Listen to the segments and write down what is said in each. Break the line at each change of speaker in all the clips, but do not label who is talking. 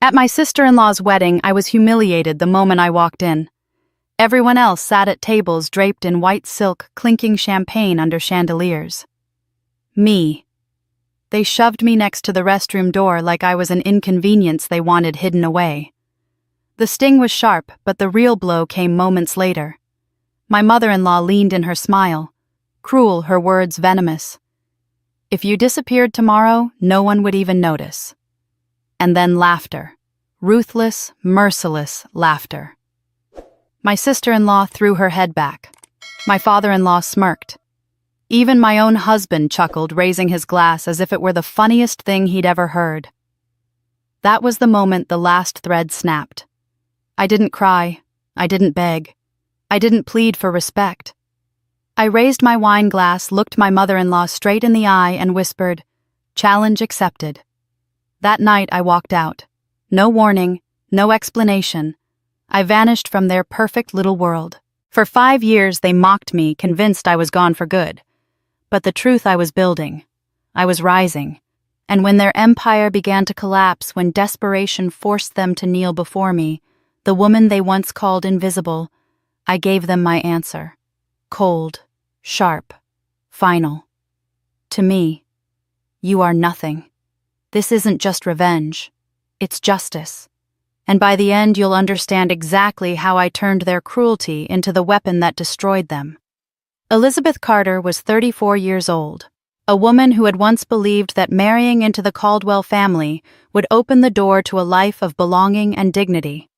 At my sister-in-law's wedding, I was humiliated the moment I walked in. Everyone else sat at tables draped in white silk, clinking champagne under chandeliers. Me. They shoved me next to the restroom door like I was an inconvenience they wanted hidden away. The sting was sharp, but the real blow came moments later. My mother-in-law leaned in her smile, cruel, her words venomous. If you disappeared tomorrow, no one would even notice. And then laughter. Ruthless, merciless laughter. My sister-in-law threw her head back. My father-in-law smirked. Even my own husband chuckled, raising his glass as if it were the funniest thing he'd ever heard. That was the moment the last thread snapped. I didn't cry. I didn't beg. I didn't plead for respect. I raised my wine glass, looked my mother-in-law straight in the eye, and whispered, "Challenge accepted." That night I walked out. No warning, no explanation. I vanished from their perfect little world. For 5 years they mocked me, convinced I was gone for good. But the truth, I was building. I was rising. And when their empire began to collapse, when desperation forced them to kneel before me, the woman they once called invisible, I gave them my answer. Cold, sharp, final. To me, you are nothing. This isn't just revenge. It's justice. And by the end you'll understand exactly how I turned their cruelty into the weapon that destroyed them. Elizabeth Carter was 34 years old, a woman who had once believed that marrying into the Caldwell family would open the door to a life of belonging and dignity.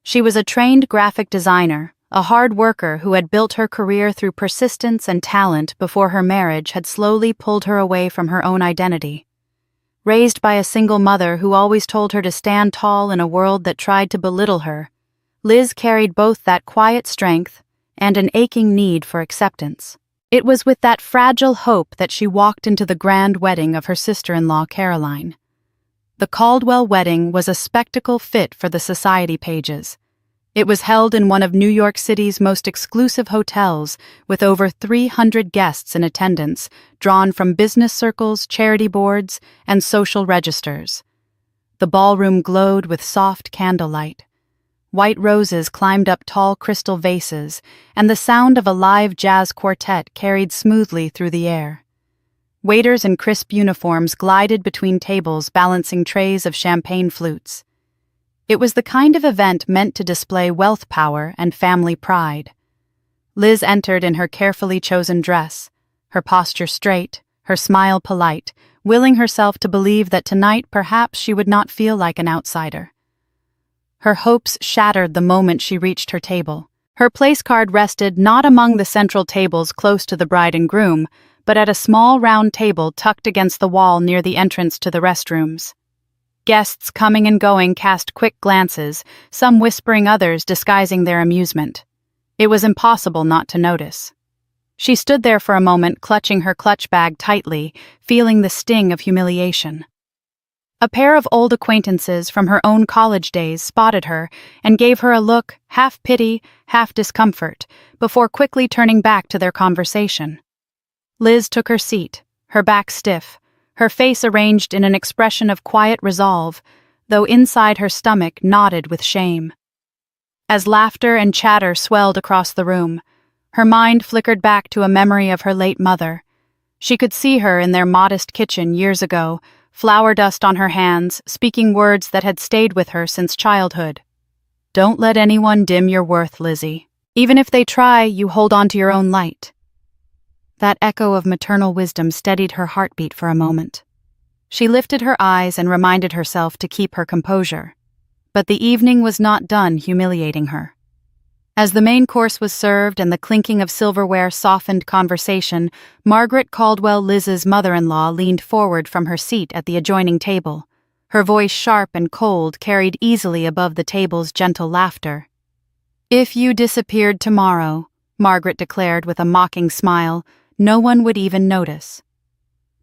She was a trained graphic designer, a hard worker who had built her career through persistence and talent before her marriage had slowly pulled her away from her own identity. Raised by a single mother who always told her to stand tall in a world that tried to belittle her, Liz carried both that quiet strength and an aching need for acceptance. It was with that fragile hope that she walked into the grand wedding of her sister-in-law, Caroline. The Caldwell wedding was a spectacle fit for the society pages. It was held in one of New York City's most exclusive hotels, with over 300 guests in attendance, drawn from business circles, charity boards, and social registers. The ballroom glowed with soft candlelight. White roses climbed up tall crystal vases, and the sound of a live jazz quartet carried smoothly through the air. Waiters in crisp uniforms glided between tables, balancing trays of champagne flutes. It was the kind of event meant to display wealth power and family pride. Liz entered in her carefully chosen dress, her posture straight, her smile polite, willing herself to believe that tonight perhaps she would not feel like an outsider. Her hopes shattered the moment she reached her table. Her place card rested not among the central tables close to the bride and groom, but at a small round table tucked against the wall near the entrance to the restrooms. Guests coming and going cast quick glances, some whispering, others disguising their amusement. It was impossible not to notice. She stood there for a moment, clutching her clutch bag tightly, feeling the sting of humiliation. A pair of old acquaintances from her own college days spotted her and gave her a look, half pity, half discomfort, before quickly turning back to their conversation. Liz took her seat, her back stiff, her face arranged in an expression of quiet resolve, though inside her stomach knotted with shame. As laughter and chatter swelled across the room, her mind flickered back to a memory of her late mother. She could see her in their modest kitchen years ago, flour dust on her hands, speaking words that had stayed with her since childhood. "Don't let anyone dim your worth, Lizzie. Even if they try, you hold on to your own light." That echo of maternal wisdom steadied her heartbeat for a moment. She lifted her eyes and reminded herself to keep her composure. But the evening was not done humiliating her. As the main course was served and the clinking of silverware softened conversation, Margaret Caldwell, Liz's mother-in-law, leaned forward from her seat at the adjoining table. Her voice, sharp and cold, carried easily above the table's gentle laughter. "If you disappeared tomorrow," Margaret declared with a mocking smile, "no one would even notice."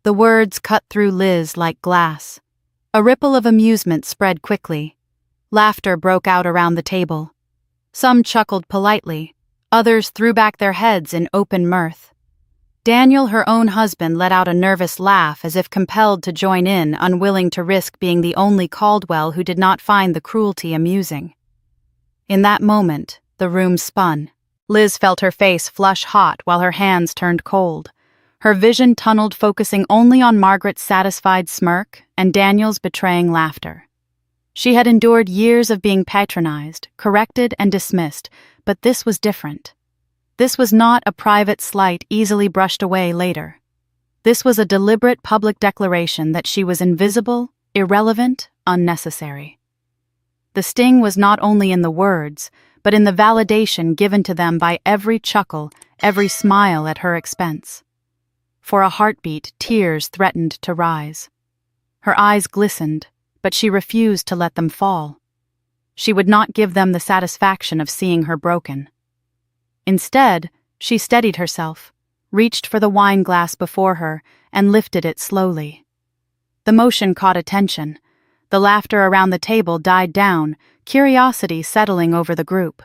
The words cut through Liz like glass. A ripple of amusement spread quickly. Laughter broke out around the table. Some chuckled politely, others threw back their heads in open mirth. Daniel, her own husband, let out a nervous laugh as if compelled to join in, unwilling to risk being the only Caldwell who did not find the cruelty amusing. In that moment, the room spun. Liz felt her face flush hot while her hands turned cold. Her vision tunneled, focusing only on Margaret's satisfied smirk and Daniel's betraying laughter. She had endured years of being patronized, corrected, and dismissed, but this was different. This was not a private slight easily brushed away later. This was a deliberate public declaration that she was invisible, irrelevant, unnecessary. The sting was not only in the words, but in the validation given to them by every chuckle, every smile at her expense. For a heartbeat, tears threatened to rise. Her eyes glistened, but she refused to let them fall. She would not give them the satisfaction of seeing her broken. Instead, she steadied herself, reached for the wine glass before her, and lifted it slowly. The motion caught attention. The laughter around the table died down, curiosity settling over the group.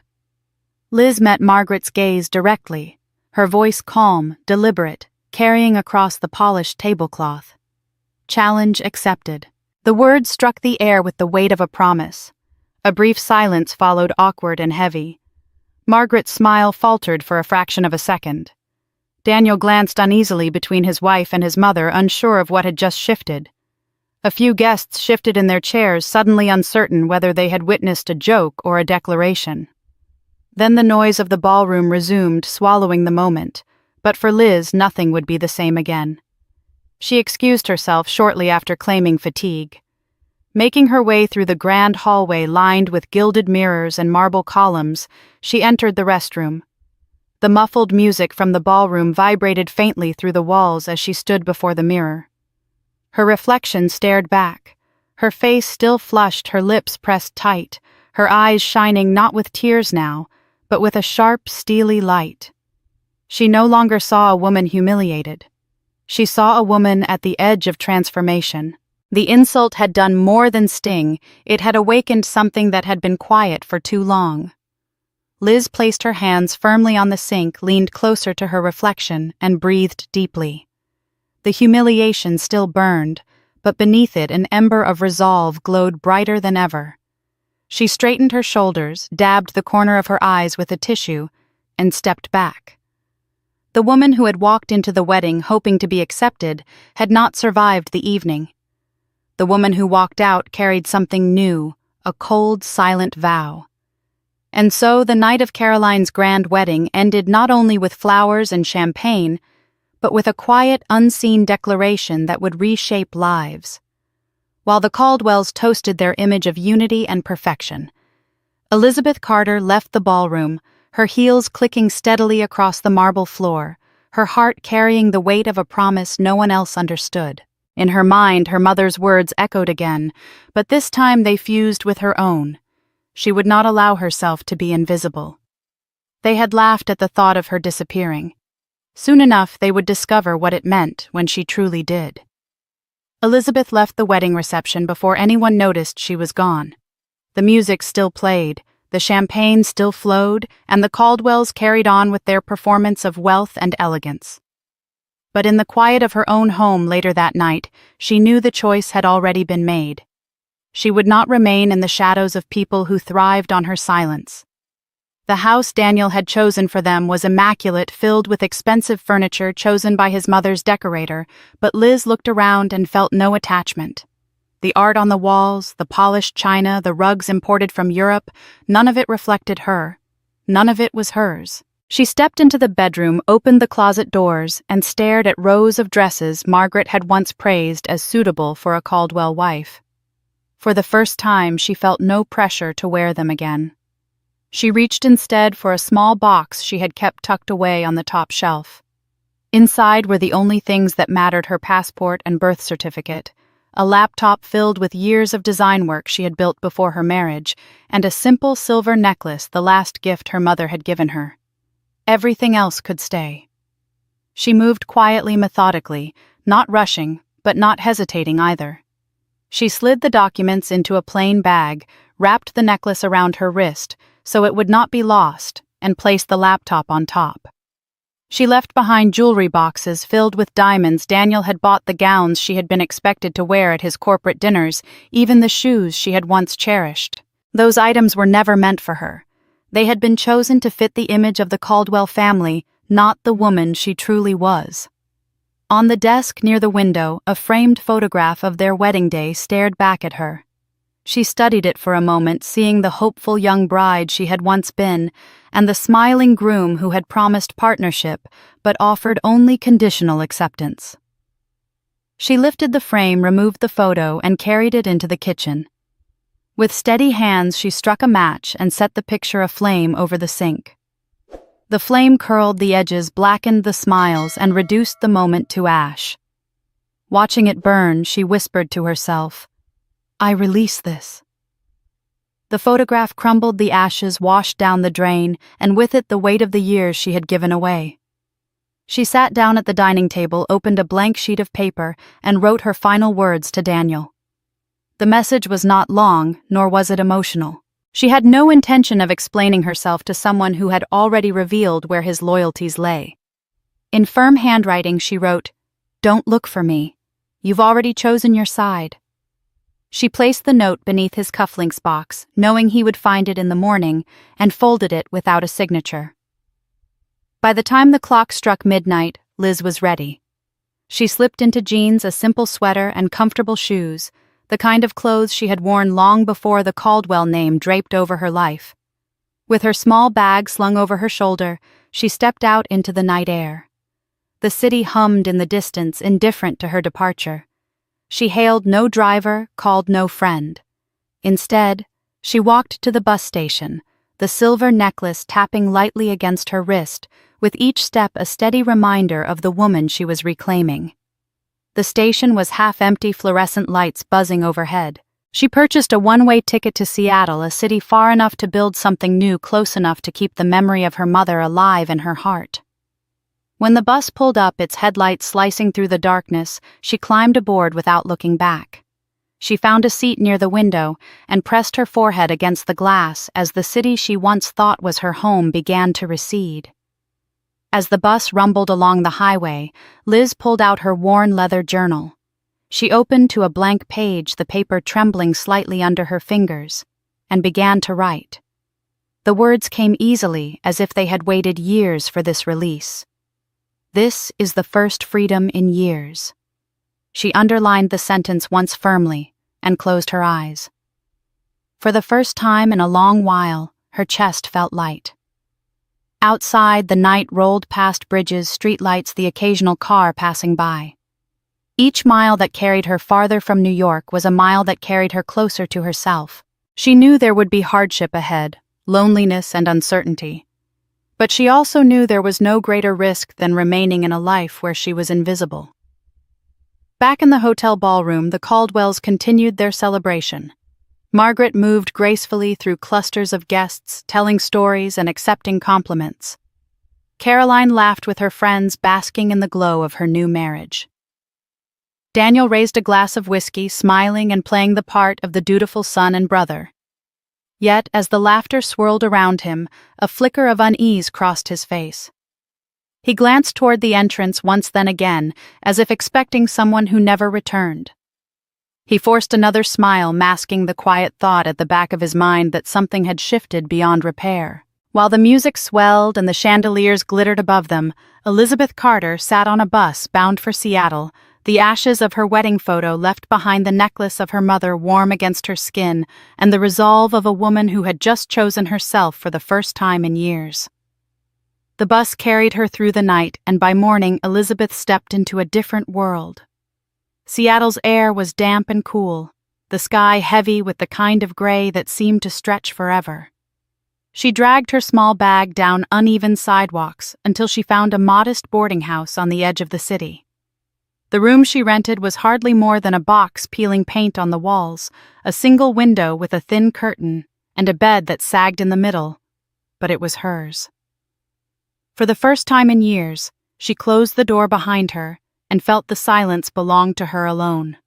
Liz met Margaret's gaze directly, her voice calm, deliberate, carrying across the polished tablecloth. Challenge accepted. The words struck the air with the weight of a promise. A brief silence followed, awkward and heavy. Margaret's smile faltered for a fraction of a second. Daniel glanced uneasily between his wife and his mother, unsure of what had just shifted. A few guests shifted in their chairs, suddenly uncertain whether they had witnessed a joke or a declaration. Then the noise of the ballroom resumed, swallowing the moment, but for Liz nothing would be the same again. She excused herself shortly after claiming fatigue. Making her way through the grand hallway lined with gilded mirrors and marble columns, she entered the restroom. The muffled music from the ballroom vibrated faintly through the walls as she stood before the mirror. Her reflection stared back, her face still flushed, her lips pressed tight, her eyes shining not with tears now, but with a sharp, steely light. She no longer saw a woman humiliated. She saw a woman at the edge of transformation. The insult had done more than sting, it had awakened something that had been quiet for too long. Liz placed her hands firmly on the sink, leaned closer to her reflection, and breathed deeply. The humiliation still burned, but beneath it an ember of resolve glowed brighter than ever. She straightened her shoulders, dabbed the corner of her eyes with a tissue, and stepped back. The woman who had walked into the wedding hoping to be accepted had not survived the evening. The woman who walked out carried something new, a cold, silent vow. And so the night of Caroline's grand wedding ended not only with flowers and champagne, but with a quiet, unseen declaration that would reshape lives. While the Caldwells toasted their image of unity and perfection, Elizabeth Carter left the ballroom, her heels clicking steadily across the marble floor, her heart carrying the weight of a promise no one else understood. In her mind, her mother's words echoed again, but this time they fused with her own. She would not allow herself to be invisible. They had laughed at the thought of her disappearing. Soon enough, they would discover what it meant when she truly did. Elizabeth left the wedding reception before anyone noticed she was gone. The music still played, the champagne still flowed, and the Caldwells carried on with their performance of wealth and elegance. But in the quiet of her own home later that night, she knew the choice had already been made. She would not remain in the shadows of people who thrived on her silence. The house Daniel had chosen for them was immaculate, filled with expensive furniture chosen by his mother's decorator, but Liz looked around and felt no attachment. The art on the walls, the polished china, the rugs imported from Europe, none of it reflected her. None of it was hers. She stepped into the bedroom, opened the closet doors, and stared at rows of dresses Margaret had once praised as suitable for a Caldwell wife. For the first time, she felt no pressure to wear them again. She reached instead for a small box she had kept tucked away on the top shelf. Inside were the only things that mattered: her passport and birth certificate, a laptop filled with years of design work she had built before her marriage, and a simple silver necklace, the last gift her mother had given her. Everything else could stay. She moved quietly, methodically, not rushing, but not hesitating either. She slid the documents into a plain bag, wrapped the necklace around her wrist so it would not be lost, and placed the laptop on top. She left behind jewelry boxes filled with diamonds. Daniel had bought the gowns she had been expected to wear at his corporate dinners, even the shoes she had once cherished. Those items were never meant for her. They had been chosen to fit the image of the Caldwell family, not the woman she truly was. On the desk near the window, a framed photograph of their wedding day stared back at her. She studied it for a moment, seeing the hopeful young bride she had once been, and the smiling groom who had promised partnership but offered only conditional acceptance. She lifted the frame, removed the photo, and carried it into the kitchen. With steady hands, she struck a match and set the picture aflame over the sink. The flame curled the edges, blackened the smiles, and reduced the moment to ash. Watching it burn, she whispered to herself, "I release this." The photograph crumbled, the ashes washed down the drain, and with it the weight of the years she had given away. She sat down at the dining table, opened a blank sheet of paper, and wrote her final words to Daniel. The message was not long, nor was it emotional. She had no intention of explaining herself to someone who had already revealed where his loyalties lay. In firm handwriting she wrote, "Don't look for me. You've already chosen your side." She placed the note beneath his cufflinks box, knowing he would find it in the morning, and folded it without a signature. By the time the clock struck midnight, Liz was ready. She slipped into jeans, a simple sweater, and comfortable shoes, the kind of clothes she had worn long before the Caldwell name draped over her life. With her small bag slung over her shoulder, she stepped out into the night air. The city hummed in the distance, indifferent to her departure. She hailed no driver, called no friend. Instead, she walked to the bus station, the silver necklace tapping lightly against her wrist, with each step a steady reminder of the woman she was reclaiming. The station was half-empty, fluorescent lights buzzing overhead. She purchased a one-way ticket to Seattle, a city far enough to build something new, close enough to keep the memory of her mother alive in her heart. When the bus pulled up, its headlights slicing through the darkness, she climbed aboard without looking back. She found a seat near the window and pressed her forehead against the glass as the city she once thought was her home began to recede. As the bus rumbled along the highway, Liz pulled out her worn leather journal. She opened to a blank page, the paper trembling slightly under her fingers, and began to write. The words came easily, as if they had waited years for this release. "This is the first freedom in years." She underlined the sentence once firmly and closed her eyes. For the first time in a long while, her chest felt light. Outside, the night rolled past bridges, streetlights, the occasional car passing by. Each mile that carried her farther from New York was a mile that carried her closer to herself. She knew there would be hardship ahead, loneliness and uncertainty. But she also knew there was no greater risk than remaining in a life where she was invisible. Back in the hotel ballroom, the Caldwells continued their celebration. Margaret moved gracefully through clusters of guests, telling stories and accepting compliments. Caroline laughed with her friends, basking in the glow of her new marriage. Daniel raised a glass of whiskey, smiling and playing the part of the dutiful son and brother. Yet, as the laughter swirled around him, a flicker of unease crossed his face. He glanced toward the entrance once, then again, as if expecting someone who never returned. He forced another smile, masking the quiet thought at the back of his mind that something had shifted beyond repair. While the music swelled and the chandeliers glittered above them, Elizabeth Carter sat on a bus bound for Seattle, the ashes of her wedding photo left behind, the necklace of her mother warm against her skin, and the resolve of a woman who had just chosen herself for the first time in years. The bus carried her through the night, and by morning Elizabeth stepped into a different world. Seattle's air was damp and cool, the sky heavy with the kind of gray that seemed to stretch forever. She dragged her small bag down uneven sidewalks until she found a modest boarding house on the edge of the city. The room she rented was hardly more than a box peeling paint on the walls, a single window with a thin curtain, and a bed that sagged in the middle, but it was hers. For the first time in years, she closed the door behind her and felt the silence belonged to her alone.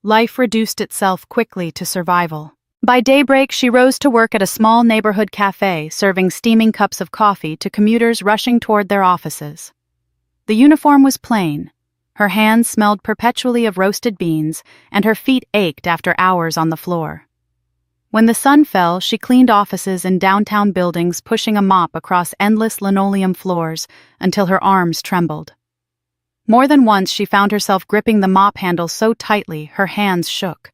Life reduced itself quickly to survival. By daybreak, she rose to work at a small neighborhood cafe, serving steaming cups of coffee to commuters rushing toward their offices. The uniform was plain. Her hands smelled perpetually of roasted beans, and her feet ached after hours on the floor. When the sun fell, she cleaned offices in downtown buildings, pushing a mop across endless linoleum floors until her arms trembled. More than once she found herself gripping the mop handle so tightly her hands shook.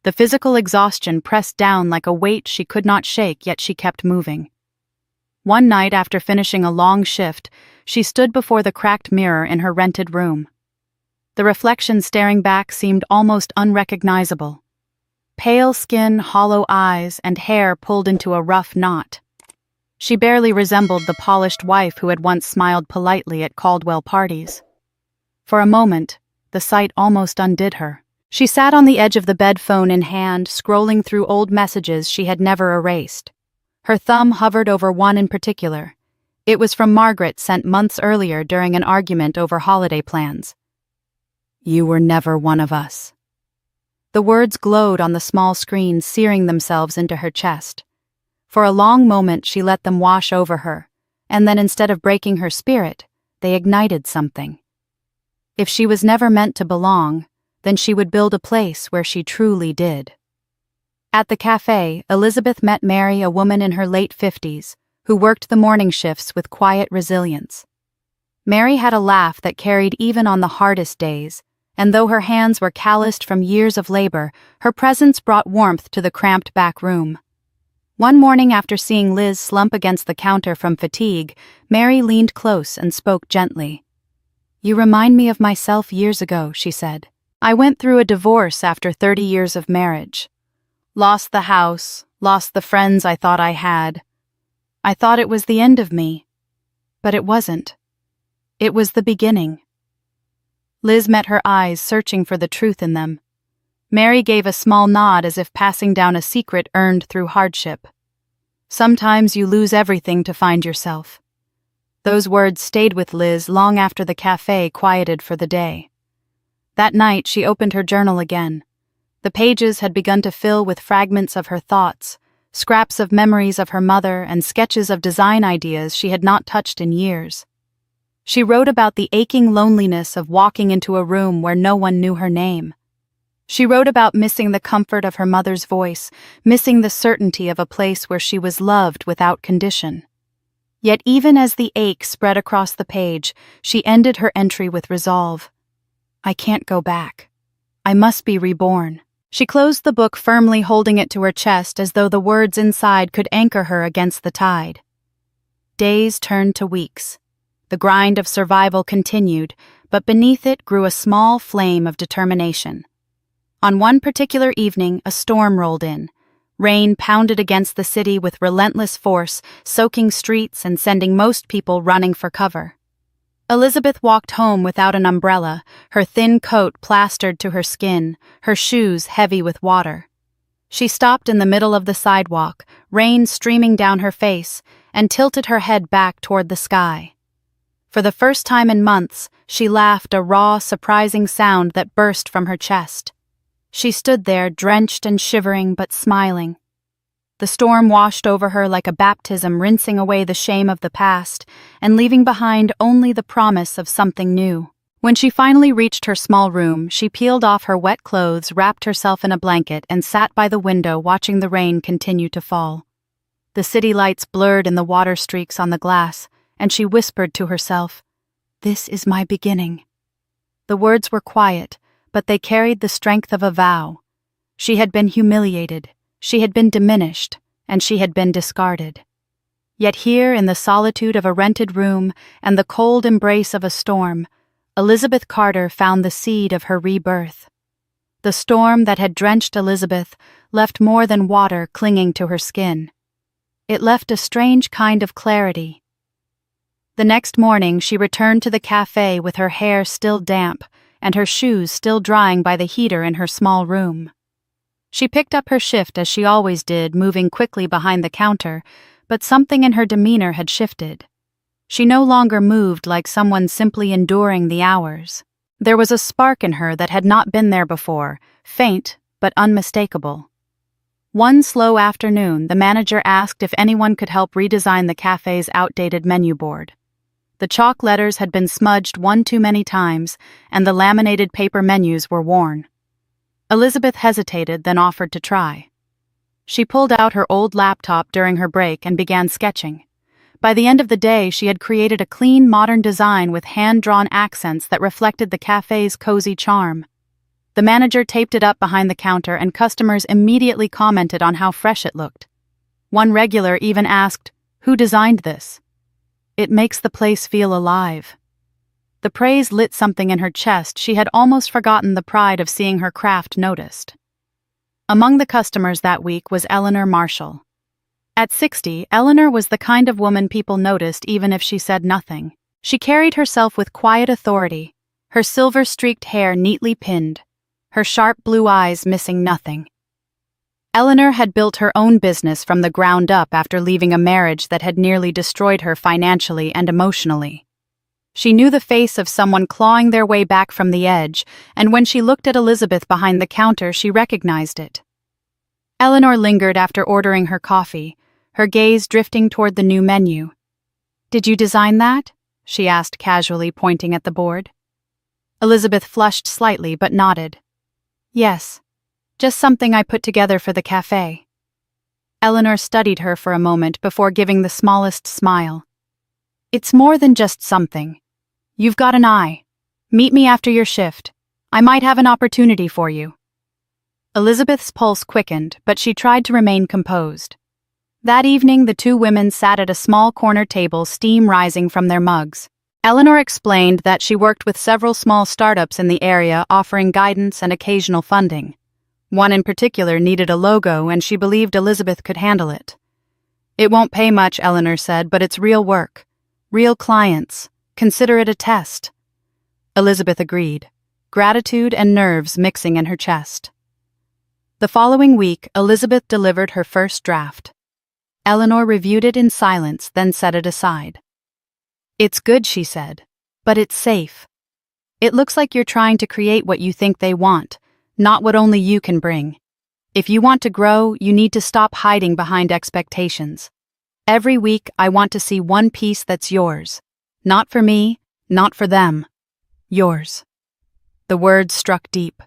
The physical exhaustion pressed down like a weight she could not shake, yet she kept moving. One night, after finishing a long shift, she stood before the cracked mirror in her rented room. The reflection staring back seemed almost unrecognizable. Pale skin, hollow eyes, and hair pulled into a rough knot. She barely resembled the polished wife who had once smiled politely at Caldwell parties. For a moment, the sight almost undid her. She sat on the edge of the bed, phone in hand, scrolling through old messages she had never erased. Her thumb hovered over one in particular. It was from Margaret, sent months earlier during an argument over holiday plans. "You were never one of us." The words glowed on the small screen, searing themselves into her chest. For a long moment she let them wash over her, and then instead of breaking her spirit, they ignited something. If she was never meant to belong, then she would build a place where she truly did. At the cafe, Elizabeth met Mary, a woman in her late 50s, who worked the morning shifts with quiet resilience. Mary had a laugh that carried even on the hardest days, and though her hands were calloused from years of labor, her presence brought warmth to the cramped back room. One morning, after seeing Liz slump against the counter from fatigue, Mary leaned close and spoke gently. "You remind me of myself years ago," she said. "I went through a divorce after 30 years of marriage. Lost the house, lost the friends I thought I had. I thought it was the end of me. But it wasn't. It was the beginning." Liz met her eyes, searching for the truth in them. Mary gave a small nod as if passing down a secret earned through hardship. "Sometimes you lose everything to find yourself." Those words stayed with Liz long after the cafe quieted for the day. That night she opened her journal again. The pages had begun to fill with fragments of her thoughts, scraps of memories of her mother and sketches of design ideas she had not touched in years. She wrote about the aching loneliness of walking into a room where no one knew her name. She wrote about missing the comfort of her mother's voice, missing the certainty of a place where she was loved without condition. Yet even as the ache spread across the page, she ended her entry with resolve. "I can't go back. I must be reborn." She closed the book, firmly holding it to her chest as though the words inside could anchor her against the tide. Days turned to weeks. The grind of survival continued, but beneath it grew a small flame of determination. On one particular evening, a storm rolled in. Rain pounded against the city with relentless force, soaking streets and sending most people running for cover. Elizabeth walked home without an umbrella, her thin coat plastered to her skin, her shoes heavy with water. She stopped in the middle of the sidewalk, rain streaming down her face, and tilted her head back toward the sky. For the first time in months, she laughed, a raw, surprising sound that burst from her chest. She stood there, drenched and shivering, but smiling. The storm washed over her like a baptism, rinsing away the shame of the past and leaving behind only the promise of something new. When she finally reached her small room, she peeled off her wet clothes, wrapped herself in a blanket, and sat by the window watching the rain continue to fall. The city lights blurred in the water streaks on the glass, and she whispered to herself, "This is my beginning." The words were quiet, but they carried the strength of a vow. She had been humiliated, she had been diminished, and she had been discarded. Yet here, in the solitude of a rented room and the cold embrace of a storm, Elizabeth Carter found the seed of her rebirth. The storm that had drenched Elizabeth left more than water clinging to her skin. It left a strange kind of clarity. The next morning she returned to the cafe with her hair still damp and her shoes still drying by the heater in her small room. She picked up her shift as she always did, moving quickly behind the counter, but something in her demeanor had shifted. She no longer moved like someone simply enduring the hours. There was a spark in her that had not been there before, faint but unmistakable. One slow afternoon, the manager asked if anyone could help redesign the cafe's outdated menu board. The chalk letters had been smudged one too many times, and the laminated paper menus were worn. Elizabeth hesitated, then offered to try. She pulled out her old laptop during her break and began sketching. By the end of the day, she had created a clean, modern design with hand-drawn accents that reflected the cafe's cozy charm. The manager taped it up behind the counter, and customers immediately commented on how fresh it looked. One regular even asked, "Who designed this?" "It makes the place feel alive." The praise lit something in her chest. She had almost forgotten the pride of seeing her craft noticed. Among the customers that week was Eleanor Marshall. At 60, Eleanor was the kind of woman people noticed even if she said nothing. She carried herself with quiet authority, her silver-streaked hair neatly pinned, her sharp blue eyes missing nothing. Eleanor had built her own business from the ground up after leaving a marriage that had nearly destroyed her financially and emotionally. She knew the face of someone clawing their way back from the edge, and when she looked at Elizabeth behind the counter, she recognized it. Eleanor lingered after ordering her coffee, her gaze drifting toward the new menu. "Did you design that?" she asked casually, pointing at the board. Elizabeth flushed slightly but nodded. "Yes, just something I put together for the cafe." Eleanor studied her for a moment before giving the smallest smile. "It's more than just something. You've got an eye. Meet me after your shift. I might have an opportunity for you." Elizabeth's pulse quickened, but she tried to remain composed. That evening, the two women sat at a small corner table, steam rising from their mugs. Eleanor explained that she worked with several small startups in the area, offering guidance and occasional funding. One in particular needed a logo, and she believed Elizabeth could handle it. "It won't pay much," Eleanor said, "but it's real work. Real clients. Consider it a test." Elizabeth agreed, gratitude and nerves mixing in her chest. The following week, Elizabeth delivered her first draft. Eleanor reviewed it in silence, then set it aside. "It's good," she said, "but it's safe. It looks like you're trying to create what you think they want, not what only you can bring. If you want to grow, you need to stop hiding behind expectations. Every week, I want to see one piece that's yours. Not for me, not for them. Yours." The words struck deep.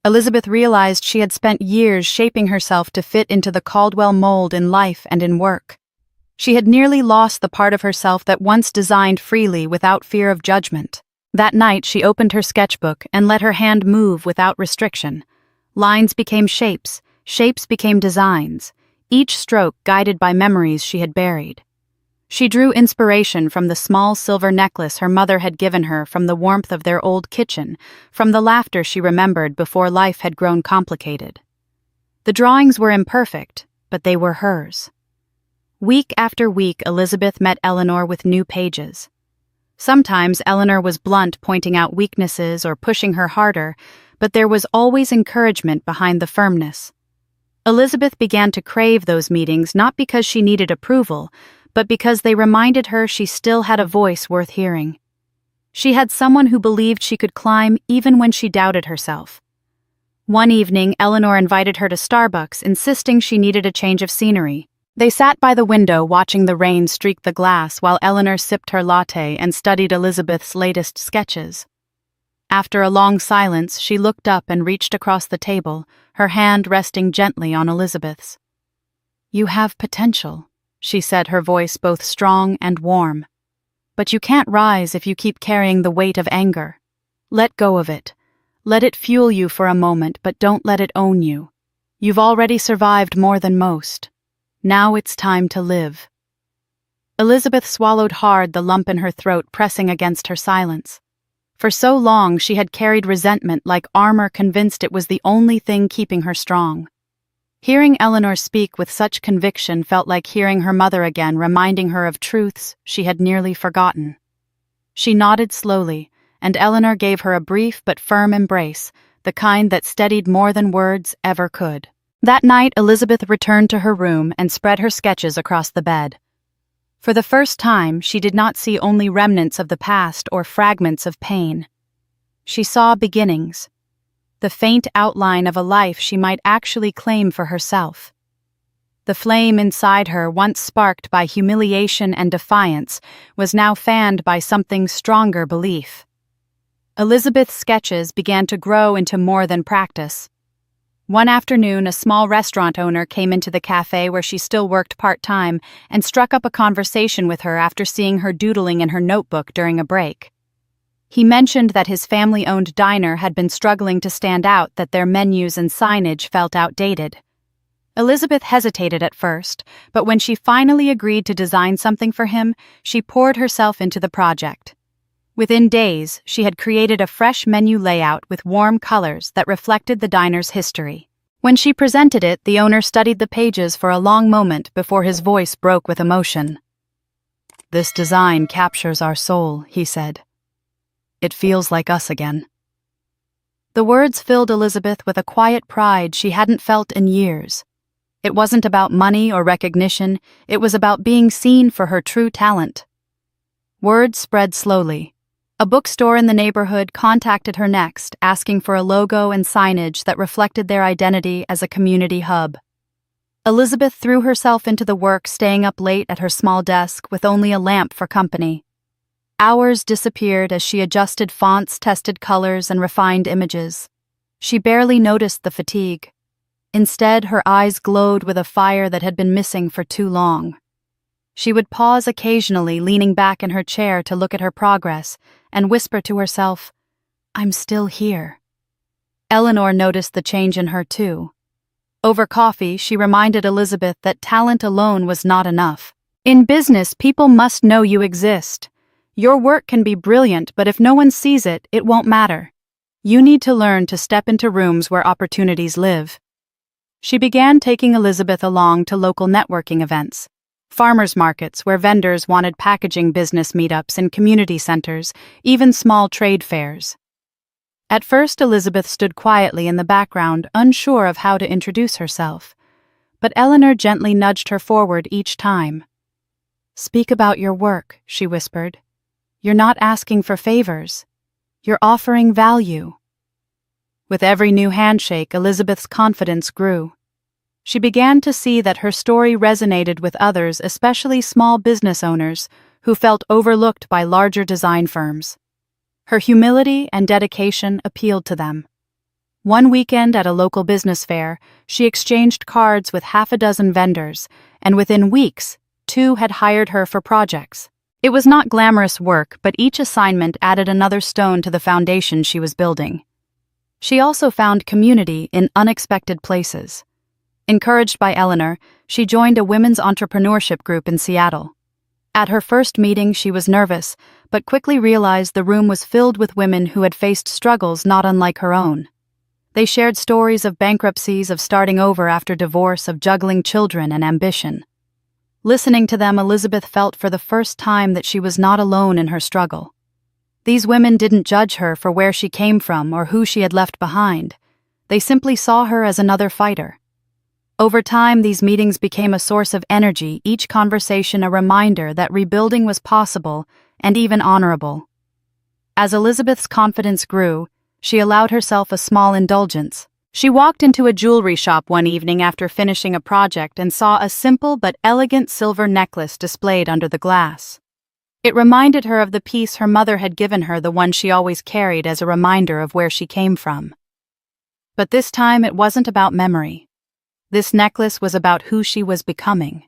Elizabeth realized she had spent years shaping herself to fit into the Caldwell mold in life and in work. She had nearly lost the part of herself that once designed freely without fear of judgment. That night, she opened her sketchbook and let her hand move without restriction. Lines became shapes, shapes became designs, each stroke guided by memories she had buried. She drew inspiration from the small silver necklace her mother had given her, from the warmth of their old kitchen, from the laughter she remembered before life had grown complicated. The drawings were imperfect, but they were hers. Week after week, Elizabeth met Eleanor with new pages. Sometimes Eleanor was blunt, pointing out weaknesses or pushing her harder, but there was always encouragement behind the firmness. Elizabeth began to crave those meetings, not because she needed approval, but because they reminded her she still had a voice worth hearing. She had someone who believed she could climb even when she doubted herself. One evening, Eleanor invited her to Starbucks, insisting she needed a change of scenery. They sat by the window watching the rain streak the glass while Eleanor sipped her latte and studied Elizabeth's latest sketches. After a long silence, she looked up and reached across the table, her hand resting gently on Elizabeth's. "You have potential," she said, her voice both strong and warm. "But you can't rise if you keep carrying the weight of anger. Let go of it. Let it fuel you for a moment, but don't let it own you. You've already survived more than most. Now it's time to live." Elizabeth swallowed hard, the lump in her throat pressing against her silence. For so long she had carried resentment like armor, convinced it was the only thing keeping her strong. Hearing Eleanor speak with such conviction felt like hearing her mother again, reminding her of truths she had nearly forgotten. She nodded slowly, and Eleanor gave her a brief but firm embrace, the kind that steadied more than words ever could. That night, Elizabeth returned to her room and spread her sketches across the bed. For the first time, she did not see only remnants of the past or fragments of pain. She saw beginnings, the faint outline of a life she might actually claim for herself. The flame inside her, once sparked by humiliation and defiance, was now fanned by something stronger: belief. Elizabeth's sketches began to grow into more than practice. One afternoon, a small restaurant owner came into the cafe where she still worked part-time and struck up a conversation with her after seeing her doodling in her notebook during a break. He mentioned that his family-owned diner had been struggling to stand out, that their menus and signage felt outdated. Elizabeth hesitated at first, but when she finally agreed to design something for him, she poured herself into the project. Within days, she had created a fresh menu layout with warm colors that reflected the diner's history. When she presented it, the owner studied the pages for a long moment before his voice broke with emotion. "This design captures our soul," he said. "It feels like us again." The words filled Elizabeth with a quiet pride she hadn't felt in years. It wasn't about money or recognition, it was about being seen for her true talent. Word spread slowly. A bookstore in the neighborhood contacted her next, asking for a logo and signage that reflected their identity as a community hub. Elizabeth threw herself into the work, staying up late at her small desk with only a lamp for company. Hours disappeared as she adjusted fonts, tested colors, and refined images. She barely noticed the fatigue. Instead, her eyes glowed with a fire that had been missing for too long. She would pause occasionally, leaning back in her chair to look at her progress, and whisper to herself, "I'm still here." Eleanor noticed the change in her too. Over coffee, she reminded Elizabeth that talent alone was not enough. In business, people must know you exist. Your work can be brilliant, but if no one sees it, it won't matter. You need to learn to step into rooms where opportunities live. She began taking Elizabeth along to local networking events. Farmers markets where vendors wanted packaging business meetups, and community centers, even small trade fairs. At first, Elizabeth stood quietly in the background, unsure of how to introduce herself. But Eleanor gently nudged her forward each time. "Speak about your work," she whispered. "You're not asking for favors. You're offering value." With every new handshake, Elizabeth's confidence grew. She began to see that her story resonated with others, especially small business owners who felt overlooked by larger design firms. Her humility and dedication appealed to them. One weekend at a local business fair, she exchanged cards with half a dozen vendors, and within weeks, 2 had hired her for projects. It was not glamorous work, but each assignment added another stone to the foundation she was building. She also found community in unexpected places. Encouraged by Eleanor, she joined a women's entrepreneurship group in Seattle. At her first meeting, she was nervous, but quickly realized the room was filled with women who had faced struggles not unlike her own. They shared stories of bankruptcies, of starting over after divorce, of juggling children and ambition. Listening to them, Elizabeth felt for the first time that she was not alone in her struggle. These women didn't judge her for where she came from or who she had left behind. They simply saw her as another fighter. Over time, these meetings became a source of energy, each conversation a reminder that rebuilding was possible and even honorable. As Elizabeth's confidence grew, she allowed herself a small indulgence. She walked into a jewelry shop one evening after finishing a project and saw a simple but elegant silver necklace displayed under the glass. It reminded her of the piece her mother had given her, the one she always carried as a reminder of where she came from. But this time it wasn't about memory. This necklace was about who she was becoming.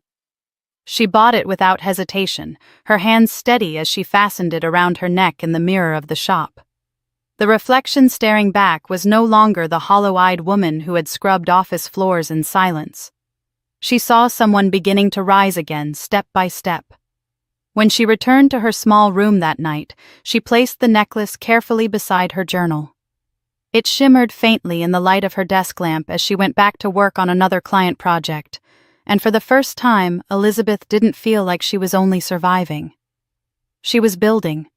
She bought it without hesitation, her hands steady as she fastened it around her neck in the mirror of the shop. The reflection staring back was no longer the hollow-eyed woman who had scrubbed office floors in silence. She saw someone beginning to rise again, step by step. When she returned to her small room that night, she placed the necklace carefully beside her journal. It shimmered faintly in the light of her desk lamp as she went back to work on another client project, and for the first time, Elizabeth didn't feel like she was only surviving. She was building.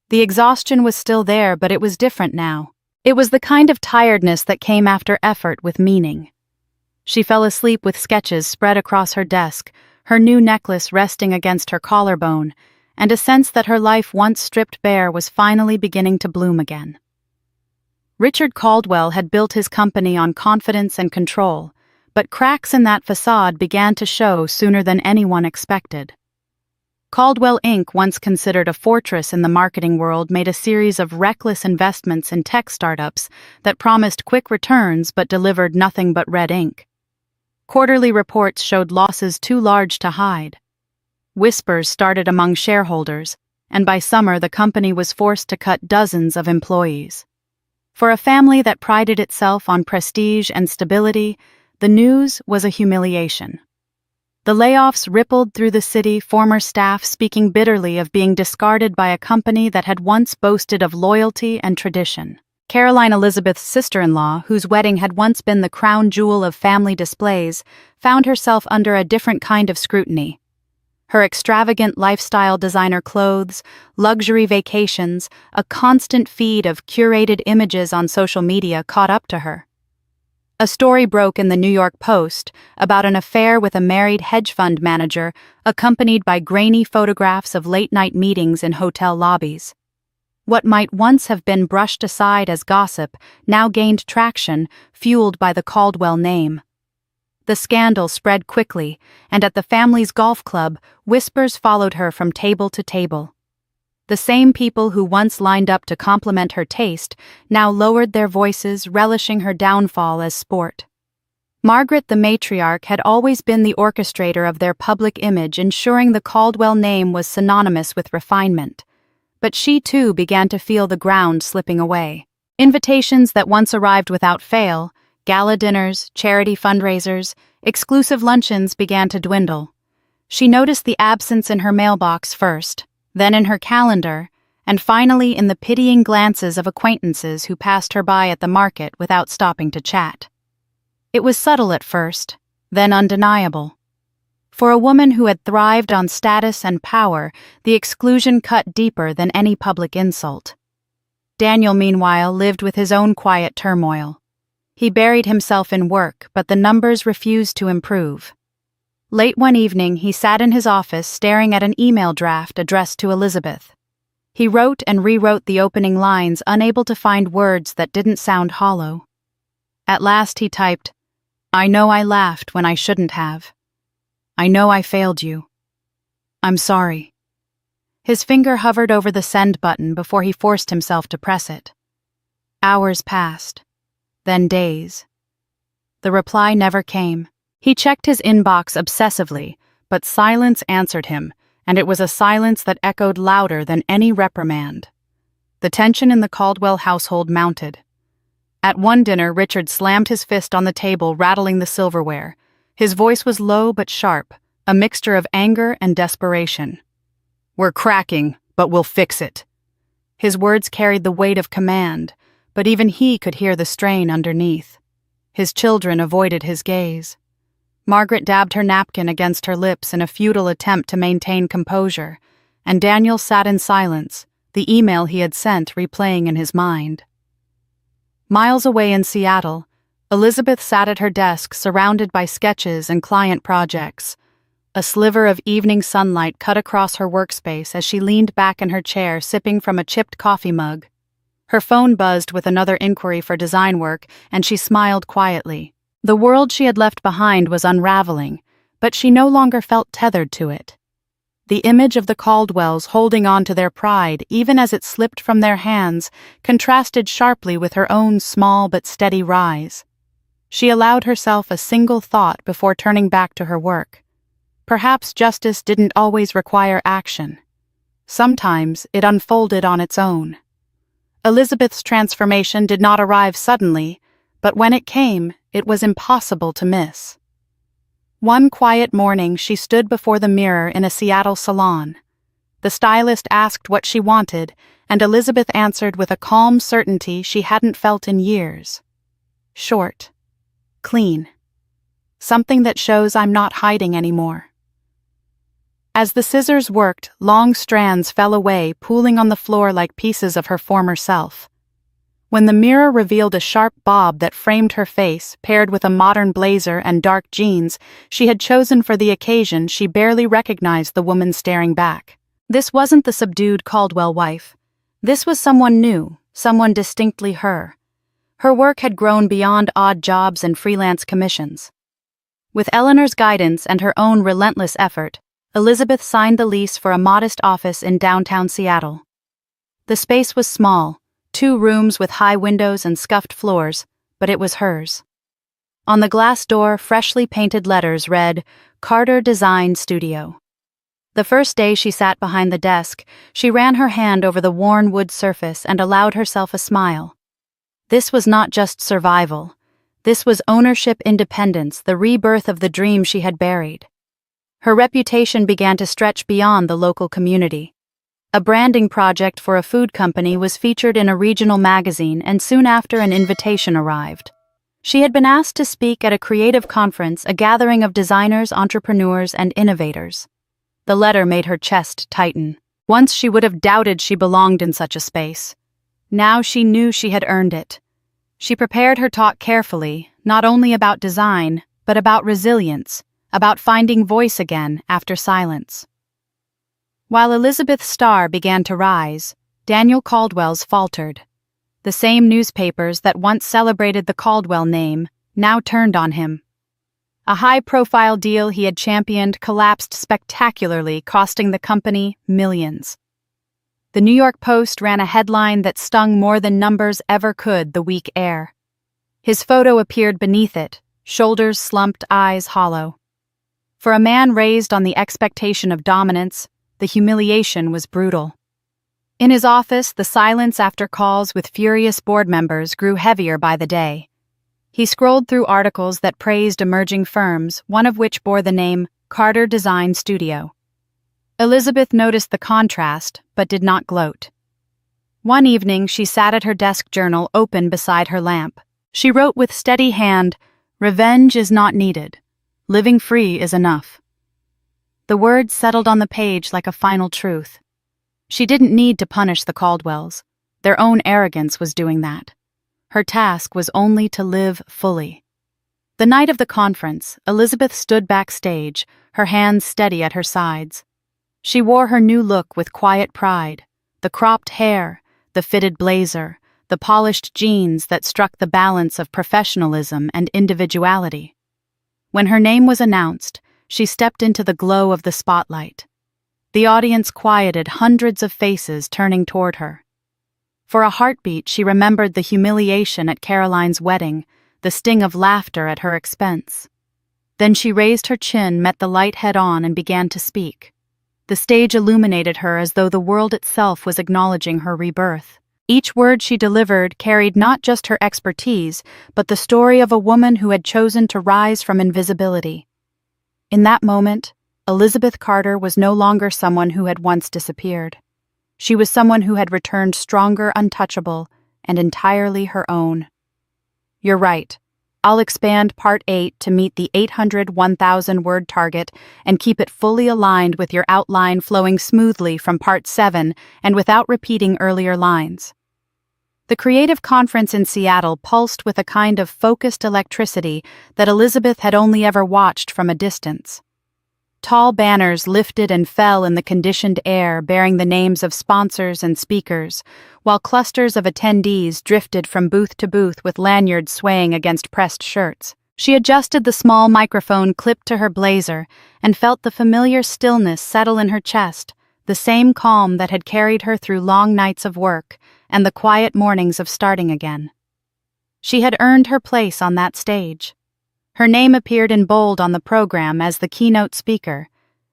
The exhaustion was still there, but it was different now. It was the kind of tiredness that came after effort with meaning. She fell asleep with sketches spread across her desk, her new necklace resting against her collarbone, and a sense that her life once stripped bare was finally beginning to bloom again. Richard Caldwell had built his company on confidence and control, But cracks in that facade began to show sooner than anyone expected. Caldwell Inc., once considered a fortress in the marketing world, made a series of reckless investments in tech startups that promised quick returns but delivered nothing but red ink. Quarterly reports showed losses too large to hide. Whispers started among shareholders, and by summer the company was forced to cut dozens of employees. For a family that prided itself on prestige and stability, the news was a humiliation. The layoffs rippled through the city, former staff speaking bitterly of being discarded by a company that had once boasted of loyalty and tradition. Caroline Elizabeth's sister-in-law, whose wedding had once been the crown jewel of family displays, found herself under a different kind of scrutiny. Her extravagant lifestyle designer clothes, luxury vacations, a constant feed of curated images on social media caught up to her. A story broke in the New York Post about an affair with a married hedge fund manager, accompanied by grainy photographs of late-night meetings in hotel lobbies. What might once have been brushed aside as gossip now gained traction, fueled by the Caldwell name. The scandal spread quickly, and at the family's golf club, whispers followed her from table to table. The same people who once lined up to compliment her taste now lowered their voices, relishing her downfall as sport. Margaret, the matriarch, had always been the orchestrator of their public image, ensuring the Caldwell name was synonymous with refinement. But she too began to feel the ground slipping away. Invitations that once arrived without fail, gala dinners, charity fundraisers, exclusive luncheons began to dwindle. She noticed the absence in her mailbox first, then in her calendar, and finally in the pitying glances of acquaintances who passed her by at the market without stopping to chat. It was subtle at first, then undeniable. For a woman who had thrived on status and power, the exclusion cut deeper than any public insult. Daniel, meanwhile, lived with his own quiet turmoil. He buried himself in work, but the numbers refused to improve. Late one evening, he sat in his office staring at an email draft addressed to Elizabeth. He wrote and rewrote the opening lines, unable to find words that didn't sound hollow. At last he typed, "I know I laughed when I shouldn't have. I know I failed you. I'm sorry." His finger hovered over the send button before he forced himself to press it. Hours passed. Then days. The reply never came. He checked his inbox obsessively, but silence answered him, and it was a silence that echoed louder than any reprimand. The tension in the Caldwell household mounted. At one dinner, Richard slammed his fist on the table, rattling the silverware. His voice was low but sharp, a mixture of anger and desperation. "We're cracking, but we'll fix it." His words carried the weight of command, but even he could hear the strain underneath. His children avoided his gaze. Margaret dabbed her napkin against her lips in a futile attempt to maintain composure, and Daniel sat in silence, the email he had sent replaying in his mind. Miles away in Seattle, Elizabeth sat at her desk surrounded by sketches and client projects. A sliver of evening sunlight cut across her workspace as she leaned back in her chair, sipping from a chipped coffee mug. Her phone buzzed with another inquiry for design work, and she smiled quietly. The world she had left behind was unraveling, but she no longer felt tethered to it. The image of the Caldwells holding on to their pride, even as it slipped from their hands, contrasted sharply with her own small but steady rise. She allowed herself a single thought before turning back to her work. Perhaps justice didn't always require action. Sometimes it unfolded on its own. Elizabeth's transformation did not arrive suddenly, but when it came, it was impossible to miss. One quiet morning, she stood before the mirror in a Seattle salon. The stylist asked what she wanted, and Elizabeth answered with a calm certainty she hadn't felt in years. Short. Clean. Something that shows I'm not hiding anymore. As the scissors worked, long strands fell away, pooling on the floor like pieces of her former self. When the mirror revealed a sharp bob that framed her face, paired with a modern blazer and dark jeans she had chosen for the occasion, she barely recognized the woman staring back. This wasn't the subdued Caldwell wife. This was someone new, someone distinctly her. Her work had grown beyond odd jobs and freelance commissions. With Eleanor's guidance and her own relentless effort, Elizabeth signed the lease for a modest office in downtown Seattle. The space was small, 2 rooms with high windows and scuffed floors, but it was hers. On the glass door, freshly painted letters read, "Carter Design Studio." The first day she sat behind the desk, she ran her hand over the worn wood surface and allowed herself a smile. This was not just survival. This was ownership independence, the rebirth of the dream she had buried. Her reputation began to stretch beyond the local community. A branding project for a food company was featured in a regional magazine, and soon after an invitation arrived. She had been asked to speak at a creative conference, a gathering of designers, entrepreneurs, and innovators. The letter made her chest tighten. Once she would have doubted she belonged in such a space. Now she knew she had earned it. She prepared her talk carefully, not only about design, but about resilience, about finding voice again after silence. While Elizabeth's star began to rise, Daniel Caldwell's faltered. The same newspapers that once celebrated the Caldwell name now turned on him. A high-profile deal he had championed collapsed spectacularly, costing the company millions. The New York Post ran a headline that stung more than numbers ever could the week ere. His photo appeared beneath it, shoulders slumped, eyes hollow. For a man raised on the expectation of dominance, the humiliation was brutal. In his office, the silence after calls with furious board members grew heavier by the day. He scrolled through articles that praised emerging firms, one of which bore the name Carter Design Studio. Elizabeth noticed the contrast, but did not gloat. One evening, she sat at her desk journal open beside her lamp. She wrote with steady hand, "Revenge is not needed. Living free is enough." The words settled on the page like a final truth. She didn't need to punish the Caldwells. Their own arrogance was doing that. Her task was only to live fully. The night of the conference, Elizabeth stood backstage, her hands steady at her sides. She wore her new look with quiet pride, the cropped hair, the fitted blazer, the polished jeans that struck the balance of professionalism and individuality. When her name was announced, she stepped into the glow of the spotlight. The audience quieted, hundreds of faces turning toward her. For a heartbeat, she remembered the humiliation at Caroline's wedding, the sting of laughter at her expense. Then she raised her chin, met the light head-on, and began to speak. The stage illuminated her as though the world itself was acknowledging her rebirth. Each word she delivered carried not just her expertise, but the story of a woman who had chosen to rise from invisibility. In that moment, Elizabeth Carter was no longer someone who had once disappeared. She was someone who had returned stronger, untouchable, and entirely her own. "You're right. I'll expand Part 8 to meet the 800 1,000-word target and keep it fully aligned with your outline flowing smoothly from Part 7 and without repeating earlier lines." The creative conference in Seattle pulsed with a kind of focused electricity that Elizabeth had only ever watched from a distance. Tall banners lifted and fell in the conditioned air bearing the names of sponsors and speakers, while clusters of attendees drifted from booth to booth with lanyards swaying against pressed shirts. She adjusted the small microphone clipped to her blazer and felt the familiar stillness settle in her chest, the same calm that had carried her through long nights of work and the quiet mornings of starting again. She had earned her place on that stage. Her name appeared in bold on the program as the keynote speaker,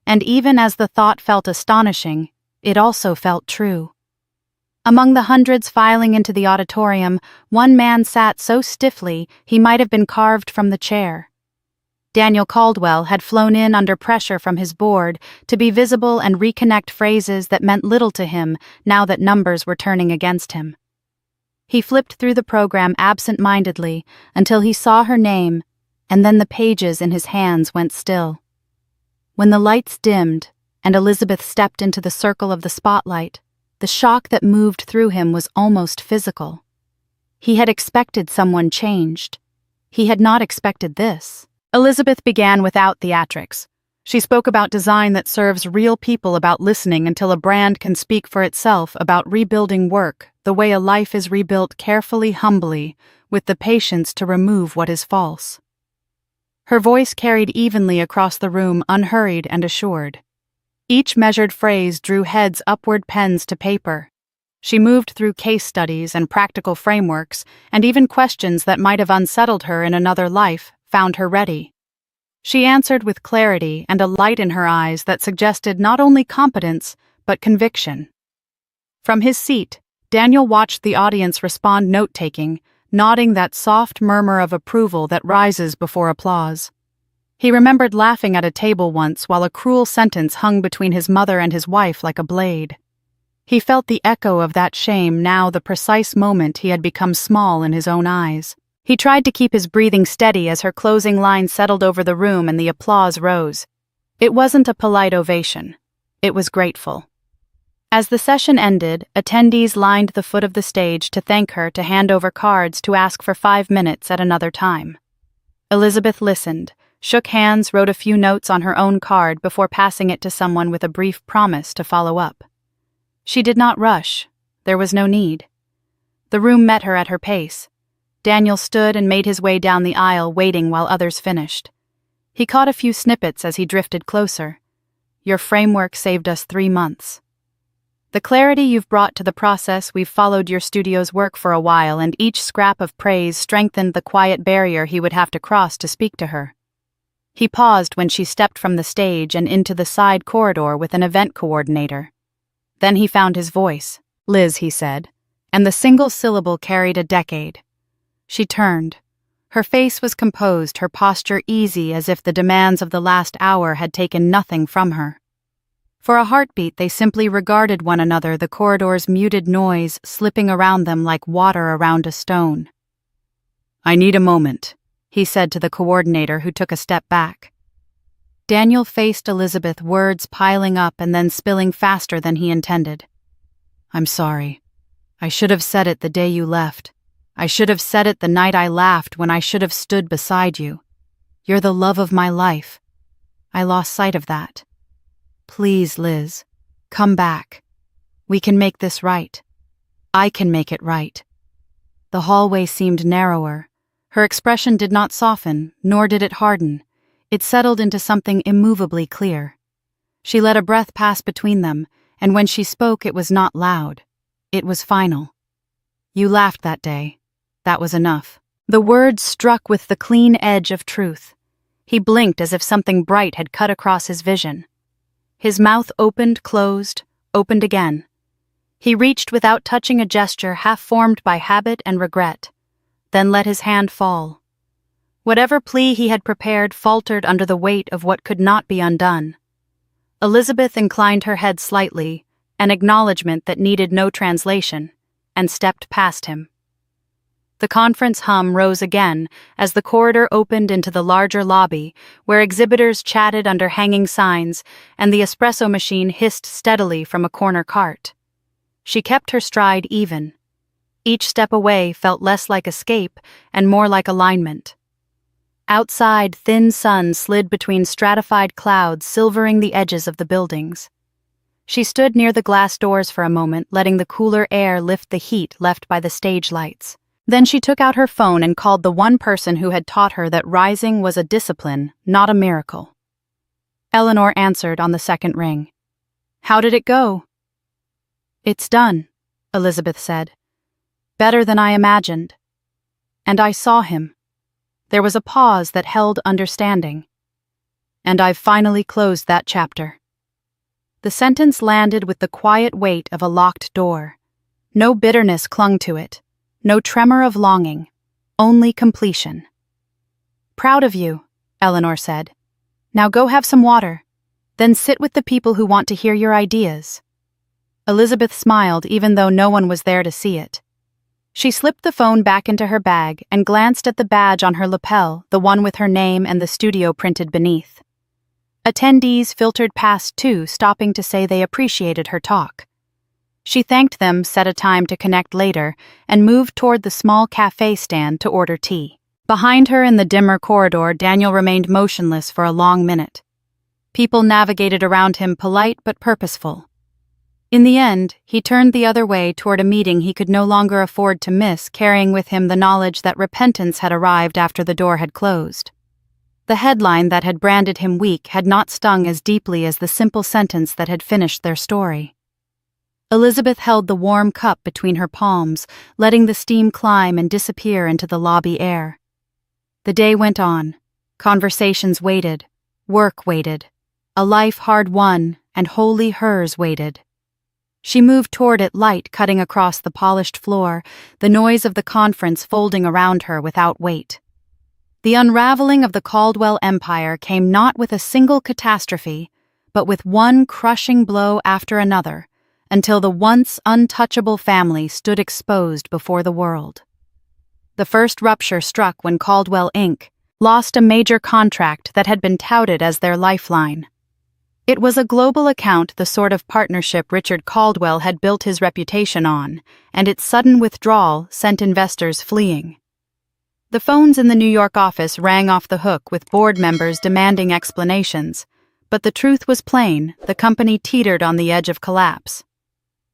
and even as the thought felt astonishing, it also felt true. Among the hundreds filing into the auditorium, one man sat so stiffly he might have been carved from the chair. Daniel Caldwell had flown in under pressure from his board to be visible and reconnect phrases that meant little to him now that numbers were turning against him. He flipped through the program absent-mindedly until he saw her name, and then the pages in his hands went still. When the lights dimmed and Elizabeth stepped into the circle of the spotlight, the shock that moved through him was almost physical. He had expected someone changed. He had not expected this. Elizabeth began without theatrics. She spoke about design that serves real people, about listening until a brand can speak for itself, about rebuilding work, the way a life is rebuilt carefully, humbly, with the patience to remove what is false. Her voice carried evenly across the room, unhurried and assured. Each measured phrase drew heads upward, pens to paper. She moved through case studies and practical frameworks, and even questions that might have unsettled her in another life found her ready. She answered with clarity and a light in her eyes that suggested not only competence, but conviction. From his seat, Daniel watched the audience respond, note-taking, nodding that soft murmur of approval that rises before applause. He remembered laughing at a table once while a cruel sentence hung between his mother and his wife like a blade. He felt the echo of that shame now, the precise moment he had become small in his own eyes. He tried to keep his breathing steady as her closing line settled over the room and the applause rose. It wasn't a polite ovation. It was grateful. As the session ended, attendees lined the foot of the stage to thank her, to hand over cards, to ask for 5 minutes at another time. Elizabeth listened, shook hands, wrote a few notes on her own card before passing it to someone with a brief promise to follow up. She did not rush. There was no need. The room met her at her pace. Daniel stood and made his way down the aisle, waiting while others finished. He caught a few snippets as he drifted closer. "Your framework saved us 3 months. The clarity you've brought to the process, we've followed your studio's work for a while, and each scrap of praise strengthened the quiet barrier he would have to cross to speak to her." He paused when she stepped from the stage and into the side corridor with an event coordinator. Then he found his voice. "Liz," he said, and the single syllable carried a decade. She turned. Her face was composed, her posture easy, as if the demands of the last hour had taken nothing from her. For a heartbeat, they simply regarded one another, the corridor's muted noise slipping around them like water around a stone. "I need a moment," he said to the coordinator, who took a step back. Daniel faced Elizabeth, words piling up and then spilling faster than he intended. "I'm sorry. I should have said it the day you left. I should have said it the night I laughed, when I should have stood beside you. You're the love of my life. I lost sight of that. Please, Liz, come back. We can make this right. I can make it right." The hallway seemed narrower. Her expression did not soften, nor did it harden. It settled into something immovably clear. She let a breath pass between them, and when she spoke, it was not loud. It was final. "You laughed that day. That was enough." The words struck with the clean edge of truth. He blinked as if something bright had cut across his vision. His mouth opened, closed, opened again. He reached without touching, a gesture half formed by habit and regret, then let his hand fall. Whatever plea he had prepared faltered under the weight of what could not be undone. Elizabeth inclined her head slightly, an acknowledgement that needed no translation, and stepped past him. The conference hum rose again as the corridor opened into the larger lobby, where exhibitors chatted under hanging signs and the espresso machine hissed steadily from a corner cart. She kept her stride even. Each step away felt less like escape and more like alignment. Outside, thin sun slid between stratified clouds, silvering the edges of the buildings. She stood near the glass doors for a moment, letting the cooler air lift the heat left by the stage lights. Then she took out her phone and called the one person who had taught her that rising was a discipline, not a miracle. Eleanor answered on the second ring. "How did it go?" "It's done," Elizabeth said. "Better than I imagined. And I saw him." There was a pause that held understanding. "And I've finally closed that chapter." The sentence landed with the quiet weight of a locked door. No bitterness clung to it. No tremor of longing, only completion. "Proud of you," Eleanor said. "Now go have some water. Then sit with the people who want to hear your ideas." Elizabeth smiled, even though no one was there to see it. She slipped the phone back into her bag and glanced at the badge on her lapel, the one with her name and the studio printed beneath. Attendees filtered past too, stopping to say they appreciated her talk. She thanked them, set a time to connect later, and moved toward the small cafe stand to order tea. Behind her in the dimmer corridor, Daniel remained motionless for a long minute. People navigated around him, polite but purposeful. In the end, he turned the other way toward a meeting he could no longer afford to miss, carrying with him the knowledge that repentance had arrived after the door had closed. The headline that had branded him weak had not stung as deeply as the simple sentence that had finished their story. Elizabeth held the warm cup between her palms, letting the steam climb and disappear into the lobby air. The day went on. Conversations waited. Work waited. A life hard won and wholly hers waited. She moved toward it, light cutting across the polished floor, the noise of the conference folding around her without weight. The unraveling of the Caldwell empire came not with a single catastrophe, but with one crushing blow after another, until the once untouchable family stood exposed before the world. The first rupture struck when Caldwell Inc. lost a major contract that had been touted as their lifeline. It was a global account, the sort of partnership Richard Caldwell had built his reputation on, and its sudden withdrawal sent investors fleeing. The phones in the New York office rang off the hook with board members demanding explanations, but the truth was plain: the company teetered on the edge of collapse.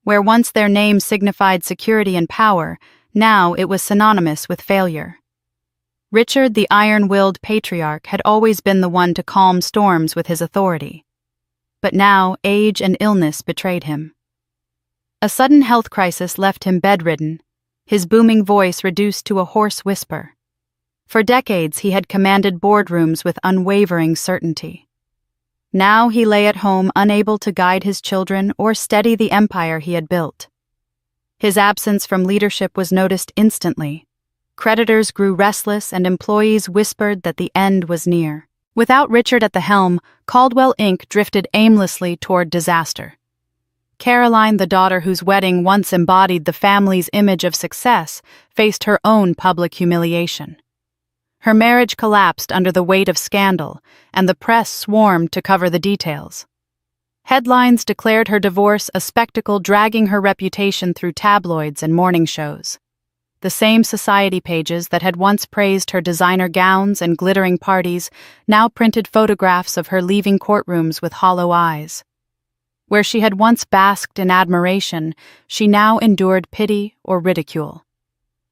Where once their name signified security and power, now it was synonymous with failure. Richard, the iron-willed patriarch, had always been the one to calm storms with his authority. But now age and illness betrayed him. A sudden health crisis left him bedridden, his booming voice reduced to a hoarse whisper. For decades he had commanded boardrooms with unwavering certainty. Now he lay at home, unable to guide his children or steady the empire he had built. His absence from leadership was noticed instantly. Creditors grew restless and employees whispered that the end was near. Without Richard at the helm, Caldwell Inc. drifted aimlessly toward disaster. Caroline, the daughter whose wedding once embodied the family's image of success, faced her own public humiliation. Her marriage collapsed under the weight of scandal, and the press swarmed to cover the details. Headlines declared her divorce a spectacle, dragging her reputation through tabloids and morning shows. The same society pages that had once praised her designer gowns and glittering parties now printed photographs of her leaving courtrooms with hollow eyes. Where she had once basked in admiration, she now endured pity or ridicule.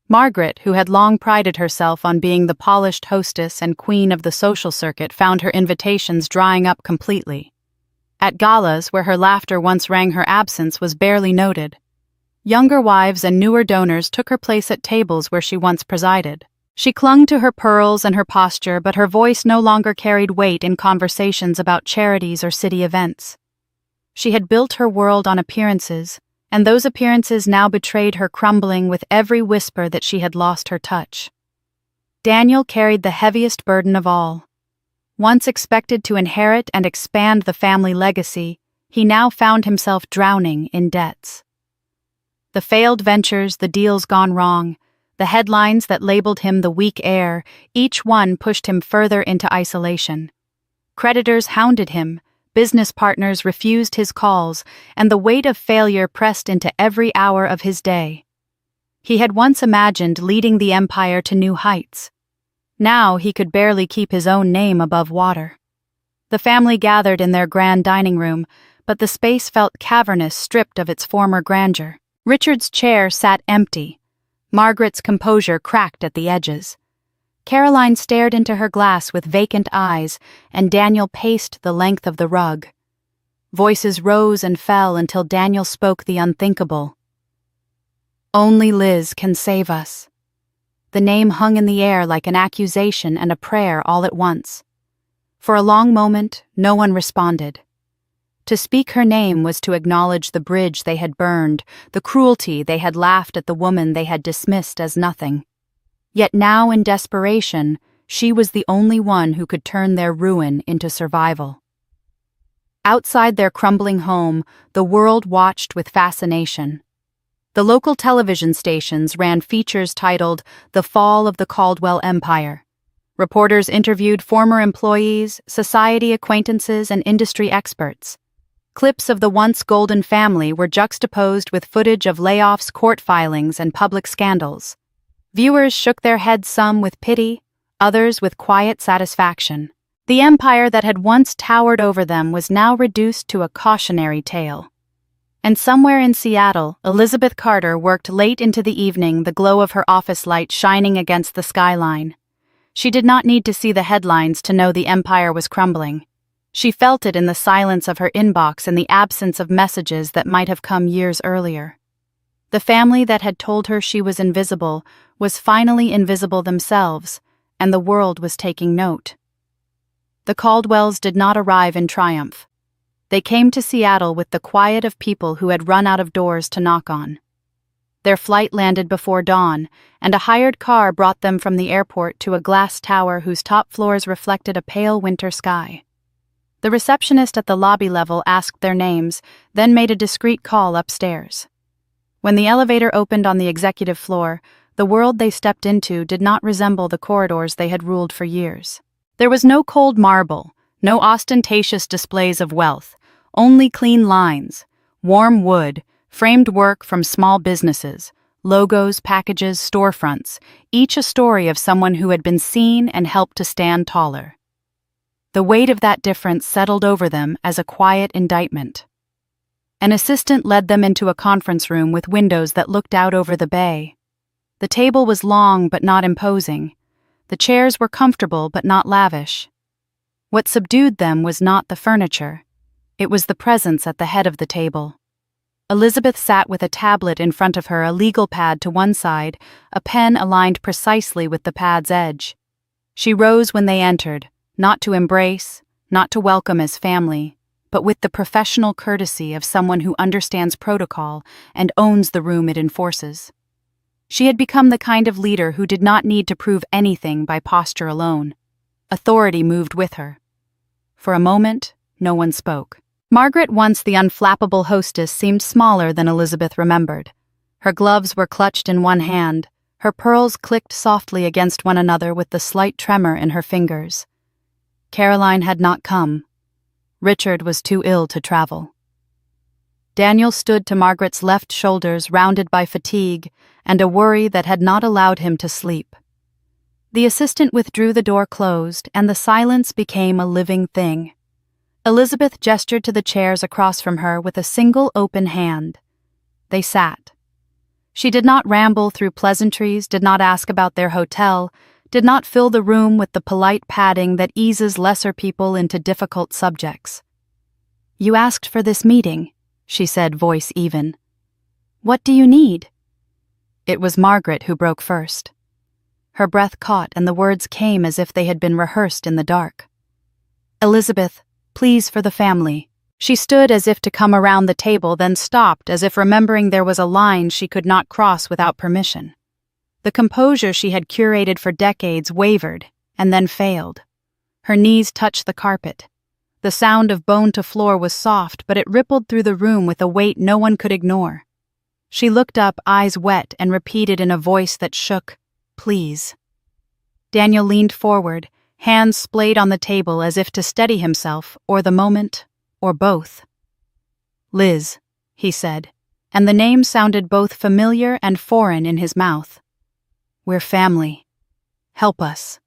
Margaret, who had long prided herself on being the polished hostess and queen of the social circuit, found her invitations drying up completely. At galas, where her laughter once rang, her absence was barely noted. Younger wives and newer donors took her place at tables where she once presided. She clung to her pearls and her posture, but her voice no longer carried weight in conversations about charities or city events. She had built her world on appearances, and those appearances now betrayed her, crumbling with every whisper that she had lost her touch. Daniel carried the heaviest burden of all. Once expected to inherit and expand the family legacy, he now found himself drowning in debts. The failed ventures, the deals gone wrong, the headlines that labeled him the weak heir, each one pushed him further into isolation. Creditors hounded him, business partners refused his calls, and the weight of failure pressed into every hour of his day. He had once imagined leading the empire to new heights. Now he could barely keep his own name above water. The family gathered in their grand dining room, but the space felt cavernous, stripped of its former grandeur. Richard's chair sat empty. Margaret's composure cracked at the edges. Caroline stared into her glass with vacant eyes, and Daniel paced the length of the rug. Voices rose and fell until Daniel spoke the unthinkable. "Only Liz can save us." The name hung in the air like an accusation and a prayer all at once. For a long moment, no one responded. To speak her name was to acknowledge the bridge they had burned, the cruelty they had laughed at, the woman they had dismissed as nothing. Yet now, in desperation, she was the only one who could turn their ruin into survival. Outside their crumbling home, the world watched with fascination. The local television stations ran features titled "The Fall of the Caldwell Empire." Reporters interviewed former employees, society acquaintances, and industry experts. Clips of the once golden family were juxtaposed with footage of layoffs, court filings, and public scandals. Viewers shook their heads, some with pity, others with quiet satisfaction. The empire that had once towered over them was now reduced to a cautionary tale. And somewhere in Seattle, Elizabeth Carter worked late into the evening, the glow of her office light shining against the skyline. She did not need to see the headlines to know the empire was crumbling. She felt it in the silence of her inbox and the absence of messages that might have come years earlier. The family that had told her she was invisible was finally invisible themselves, and the world was taking note. The Caldwells did not arrive in triumph. They came to Seattle with the quiet of people who had run out of doors to knock on. Their flight landed before dawn, and a hired car brought them from the airport to a glass tower whose top floors reflected a pale winter sky. The receptionist at the lobby level asked their names, then made a discreet call upstairs. When the elevator opened on the executive floor, the world they stepped into did not resemble the corridors they had ruled for years. There was no cold marble, no ostentatious displays of wealth, only clean lines, warm wood, framed work from small businesses, logos, packages, storefronts, each a story of someone who had been seen and helped to stand taller. The weight of that difference settled over them as a quiet indictment. An assistant led them into a conference room with windows that looked out over the bay. The table was long but not imposing. The chairs were comfortable but not lavish. What subdued them was not the furniture. It was the presence at the head of the table. Elizabeth sat with a tablet in front of her, a legal pad to one side, a pen aligned precisely with the pad's edge. She rose when they entered, not to embrace, not to welcome as family, but with the professional courtesy of someone who understands protocol and owns the room it enforces. She had become the kind of leader who did not need to prove anything by posture alone. Authority moved with her. For a moment, no one spoke. Margaret, once the unflappable hostess, seemed smaller than Elizabeth remembered. Her gloves were clutched in one hand, her pearls clicked softly against one another with the slight tremor in her fingers. Caroline had not come. Richard was too ill to travel. Daniel stood to Margaret's left shoulders, rounded by fatigue and a worry that had not allowed him to sleep. The assistant withdrew, the door closed, and the silence became a living thing. Elizabeth gestured to the chairs across from her with a single open hand. They sat. She did not ramble through pleasantries, did not ask about their hotel, did not fill the room with the polite padding that eases lesser people into difficult subjects. "You asked for this meeting," she said, voice even. "What do you need?" It was Margaret who broke first. Her breath caught and the words came as if they had been rehearsed in the dark. "Elizabeth, please, for the family." She stood as if to come around the table, then stopped as if remembering there was a line she could not cross without permission. The composure she had curated for decades wavered and then failed. Her knees touched the carpet. The sound of bone to floor was soft, but it rippled through the room with a weight no one could ignore. She looked up, eyes wet, and repeated in a voice that shook, "Please." Daniel leaned forward, hands splayed on the table as if to steady himself, or the moment, or both. "Liz," he said, and the name sounded both familiar and foreign in his mouth. "We're family. Help us."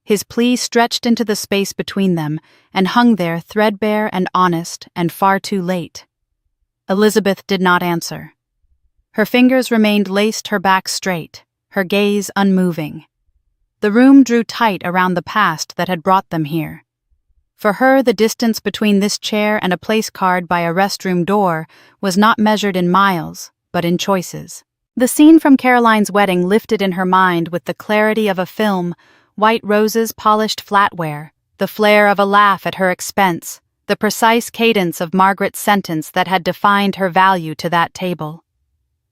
His plea stretched into the space between them and hung there threadbare and honest and far too late. Elizabeth did not answer. Her fingers remained laced, her back straight, her gaze unmoving. The room drew tight around the past that had brought them here. For her, the distance between this chair and a place card by a restroom door was not measured in miles, but in choices. The scene from Caroline's wedding lifted in her mind with the clarity of a film, white roses, polished flatware, the flair of a laugh at her expense, the precise cadence of Margaret's sentence that had defined her value to that table.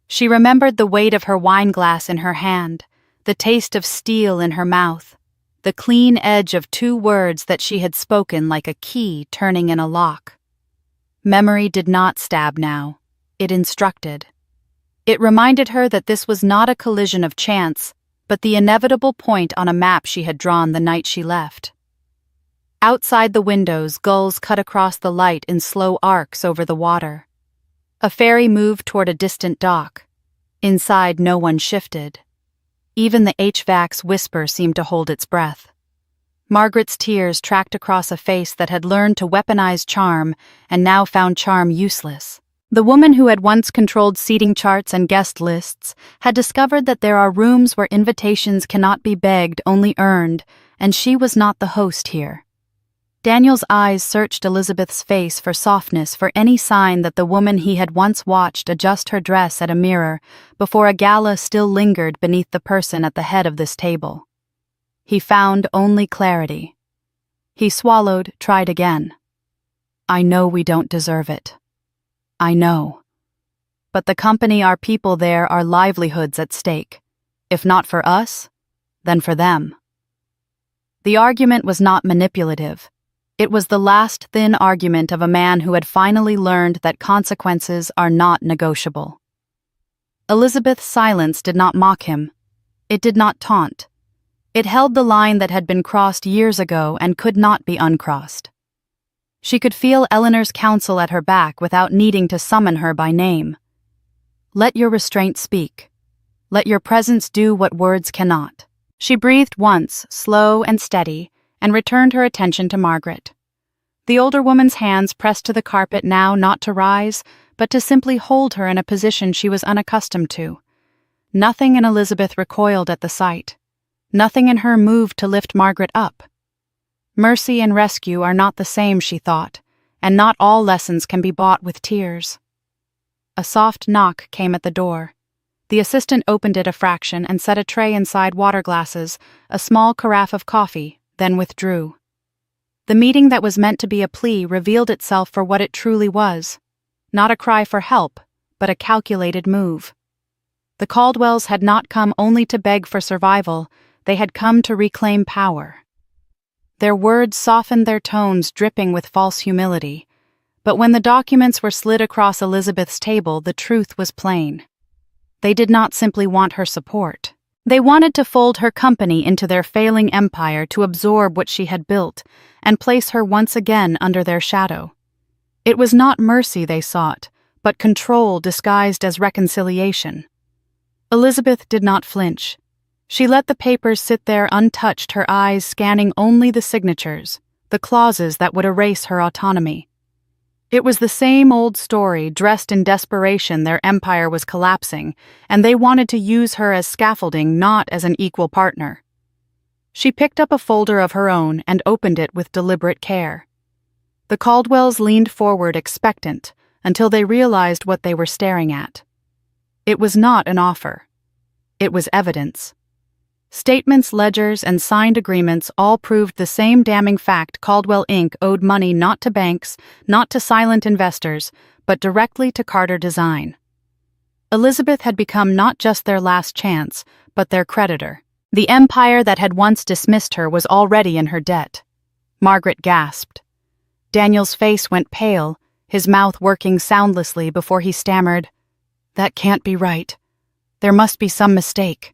She remembered the weight of her wineglass in her hand, the taste of steel in her mouth, the clean edge of two words that she had spoken like a key turning in a lock. Memory did not stab now. It instructed. It reminded her that this was not a collision of chance, but the inevitable point on a map she had drawn the night she left. Outside the windows, gulls cut across the light in slow arcs over the water. A ferry moved toward a distant dock. Inside, no one shifted. Even the HVAC's whisper seemed to hold its breath. Margaret's tears tracked across a face that had learned to weaponize charm and now found charm useless. The woman who had once controlled seating charts and guest lists had discovered that there are rooms where invitations cannot be begged, only earned, and she was not the host here. Daniel's eyes searched Elizabeth's face for softness, for any sign that the woman he had once watched adjust her dress at a mirror before a gala still lingered beneath the person at the head of this table. He found only clarity. He swallowed, tried again. I know we don't deserve it. I know. But the company, our people there, are livelihoods at stake. If not for us, then for them. The argument was not manipulative. It was the last thin argument of a man who had finally learned that consequences are not negotiable. Elizabeth's silence did not mock him. It did not taunt. It held the line that had been crossed years ago and could not be uncrossed. She could feel Eleanor's counsel at her back without needing to summon her by name. Let your restraint speak. Let your presence do what words cannot. She breathed once, slow and steady, and returned her attention to Margaret. The older woman's hands pressed to the carpet now, not to rise, but to simply hold her in a position she was unaccustomed to. Nothing in Elizabeth recoiled at the sight. Nothing in her moved to lift Margaret up. Mercy and rescue are not the same, she thought, and not all lessons can be bought with tears. A soft knock came at the door. The assistant opened it a fraction and set a tray inside water glasses, a small carafe of coffee, then withdrew. The meeting that was meant to be a plea revealed itself for what it truly was. Not a cry for help, but a calculated move. The Caldwells had not come only to beg for survival, they had come to reclaim power. Their words softened their tones, dripping with false humility. But when the documents were slid across Elizabeth's table, the truth was plain. They did not simply want her support. They wanted to fold her company into their failing empire, to absorb what she had built, and place her once again under their shadow. It was not mercy they sought, but control disguised as reconciliation. Elizabeth did not flinch. She let the papers sit there untouched, her eyes scanning only the signatures, the clauses that would erase her autonomy. It was the same old story, dressed in desperation. Their empire was collapsing, and they wanted to use her as scaffolding, not as an equal partner. She picked up a folder of her own and opened it with deliberate care. The Caldwells leaned forward expectant until they realized what they were staring at. It was not an offer. It was evidence. Statements, ledgers, and signed agreements all proved the same damning fact: Caldwell Inc. owed money not to banks, not to silent investors, but directly to Carter Design. Elizabeth had become not just their last chance, but their creditor. The empire that had once dismissed her was already in her debt. Margaret gasped. Daniel's face went pale, his mouth working soundlessly before he stammered, "That can't be right. There must be some mistake."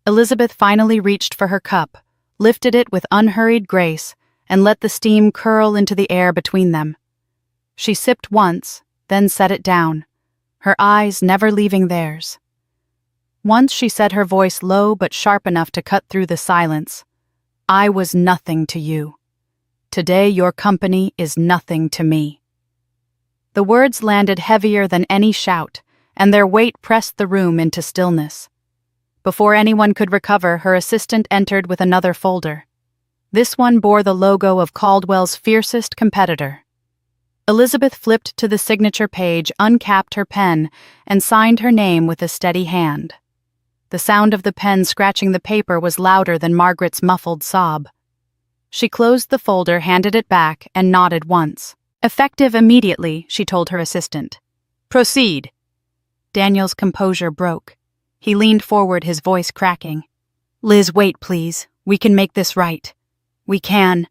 Elizabeth finally reached for her cup, lifted it with unhurried grace, and let the steam curl into the air between them. She sipped once, then set it down, her eyes never leaving theirs. Once she said, her voice low but sharp enough to cut through the silence, "I was nothing to you. Today your company is nothing to me." The words landed heavier than any shout, and their weight pressed the room into stillness. Before anyone could recover, her assistant entered with another folder. This one bore the logo of Caldwell's fiercest competitor. Elizabeth flipped to the signature page, uncapped her pen, and signed her name with a steady hand. The sound of the pen scratching the paper was louder than Margaret's muffled sob. She closed the folder, handed it back, and nodded once. "Effective immediately," she told her assistant. "Proceed." Daniel's composure broke. He leaned forward, his voice cracking. "Liz, wait, please. We can make this right. We can."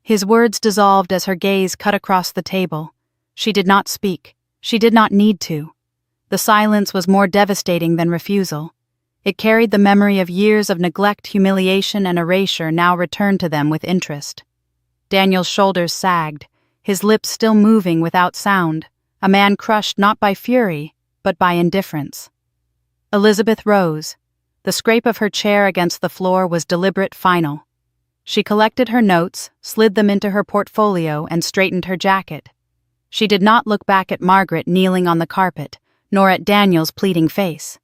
His words dissolved as her gaze cut across the table. She did not speak. She did not need to. The silence was more devastating than refusal. It carried the memory of years of neglect, humiliation, and erasure now returned to them with interest. Daniel's shoulders sagged, his lips still moving without sound, a man crushed not by fury, but by indifference. Elizabeth rose. The scrape of her chair against the floor was deliberate, final. She collected her notes, slid them into her portfolio, and straightened her jacket. She did not look back at Margaret kneeling on the carpet, nor at Daniel's pleading face.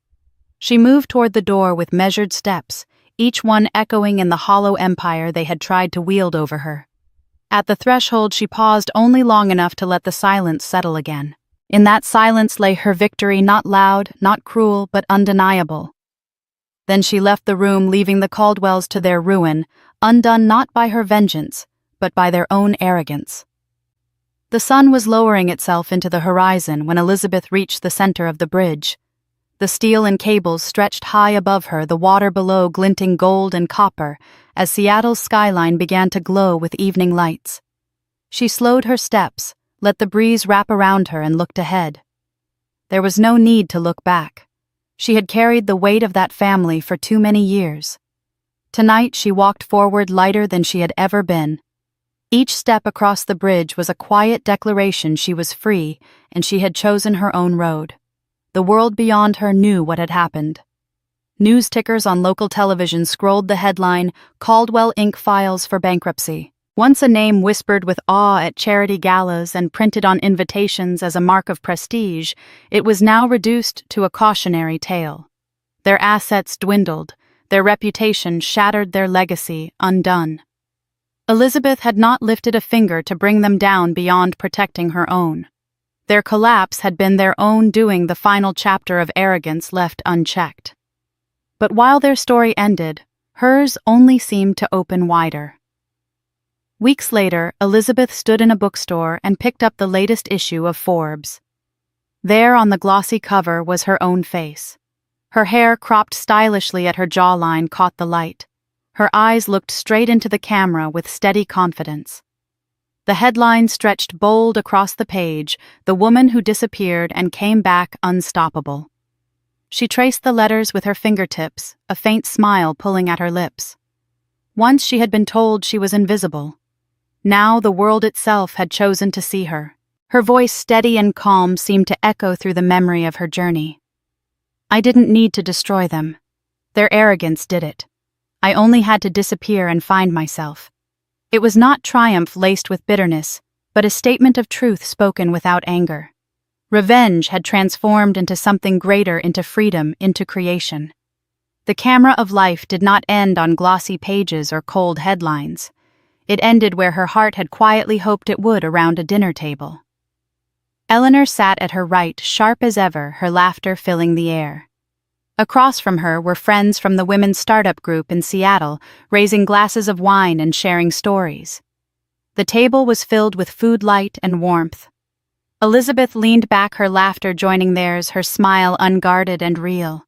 She moved toward the door with measured steps, each one echoing in the hollow empire they had tried to wield over her. At the threshold she paused only long enough to let the silence settle again. In that silence lay her victory, not loud, not cruel, but undeniable. Then she left the room, leaving the Caldwells to their ruin, undone not by her vengeance, but by their own arrogance. The sun was lowering itself into the horizon when Elizabeth reached the center of the bridge. The steel and cables stretched high above her, the water below glinting gold and copper, as Seattle's skyline began to glow with evening lights. She slowed her steps, let the breeze wrap around her, and looked ahead. There was no need to look back. She had carried the weight of that family for too many years. Tonight she walked forward lighter than she had ever been. Each step across the bridge was a quiet declaration she was free and she had chosen her own road. The world beyond her knew what had happened. News tickers on local television scrolled the headline, "Caldwell Inc. files for bankruptcy." Once a name whispered with awe at charity galas and printed on invitations as a mark of prestige, it was now reduced to a cautionary tale. Their assets dwindled, their reputation shattered, their legacy undone. Elizabeth had not lifted a finger to bring them down beyond protecting her own. Their collapse had been their own doing, the final chapter of arrogance left unchecked. But while their story ended, hers only seemed to open wider. Weeks later, Elizabeth stood in a bookstore and picked up the latest issue of Forbes. There on the glossy cover was her own face. Her hair, cropped stylishly at her jawline, caught the light. Her eyes looked straight into the camera with steady confidence. The headline stretched bold across the page, "The woman who disappeared and came back unstoppable." She traced the letters with her fingertips, a faint smile pulling at her lips. Once she had been told she was invisible. Now the world itself had chosen to see her. Her voice, steady and calm, seemed to echo through the memory of her journey. "I didn't need to destroy them. Their arrogance did it. I only had to disappear and find myself." It was not triumph laced with bitterness, but a statement of truth spoken without anger. Revenge had transformed into something greater, into freedom, into creation. The camera of life did not end on glossy pages or cold headlines. It ended where her heart had quietly hoped it would, around a dinner table. Eleanor sat at her right, sharp as ever, her laughter filling the air. Across from her were friends from the women's startup group in Seattle, raising glasses of wine and sharing stories. The table was filled with food, light, and warmth. Elizabeth leaned back, her laughter joining theirs, her smile unguarded and real.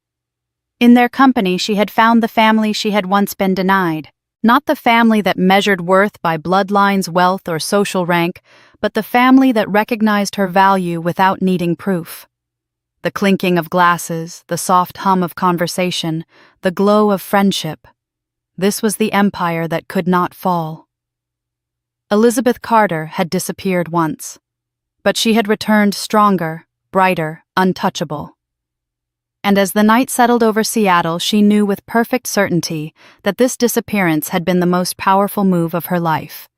In their company she had found the family she had once been denied. Not the family that measured worth by bloodlines, wealth, or social rank, but the family that recognized her value without needing proof. The clinking of glasses, the soft hum of conversation, the glow of friendship. This was the empire that could not fall. Elizabeth Carter had disappeared once, but she had returned stronger, brighter, untouchable. And as the night settled over Seattle, she knew with perfect certainty that this disappearance had been the most powerful move of her life.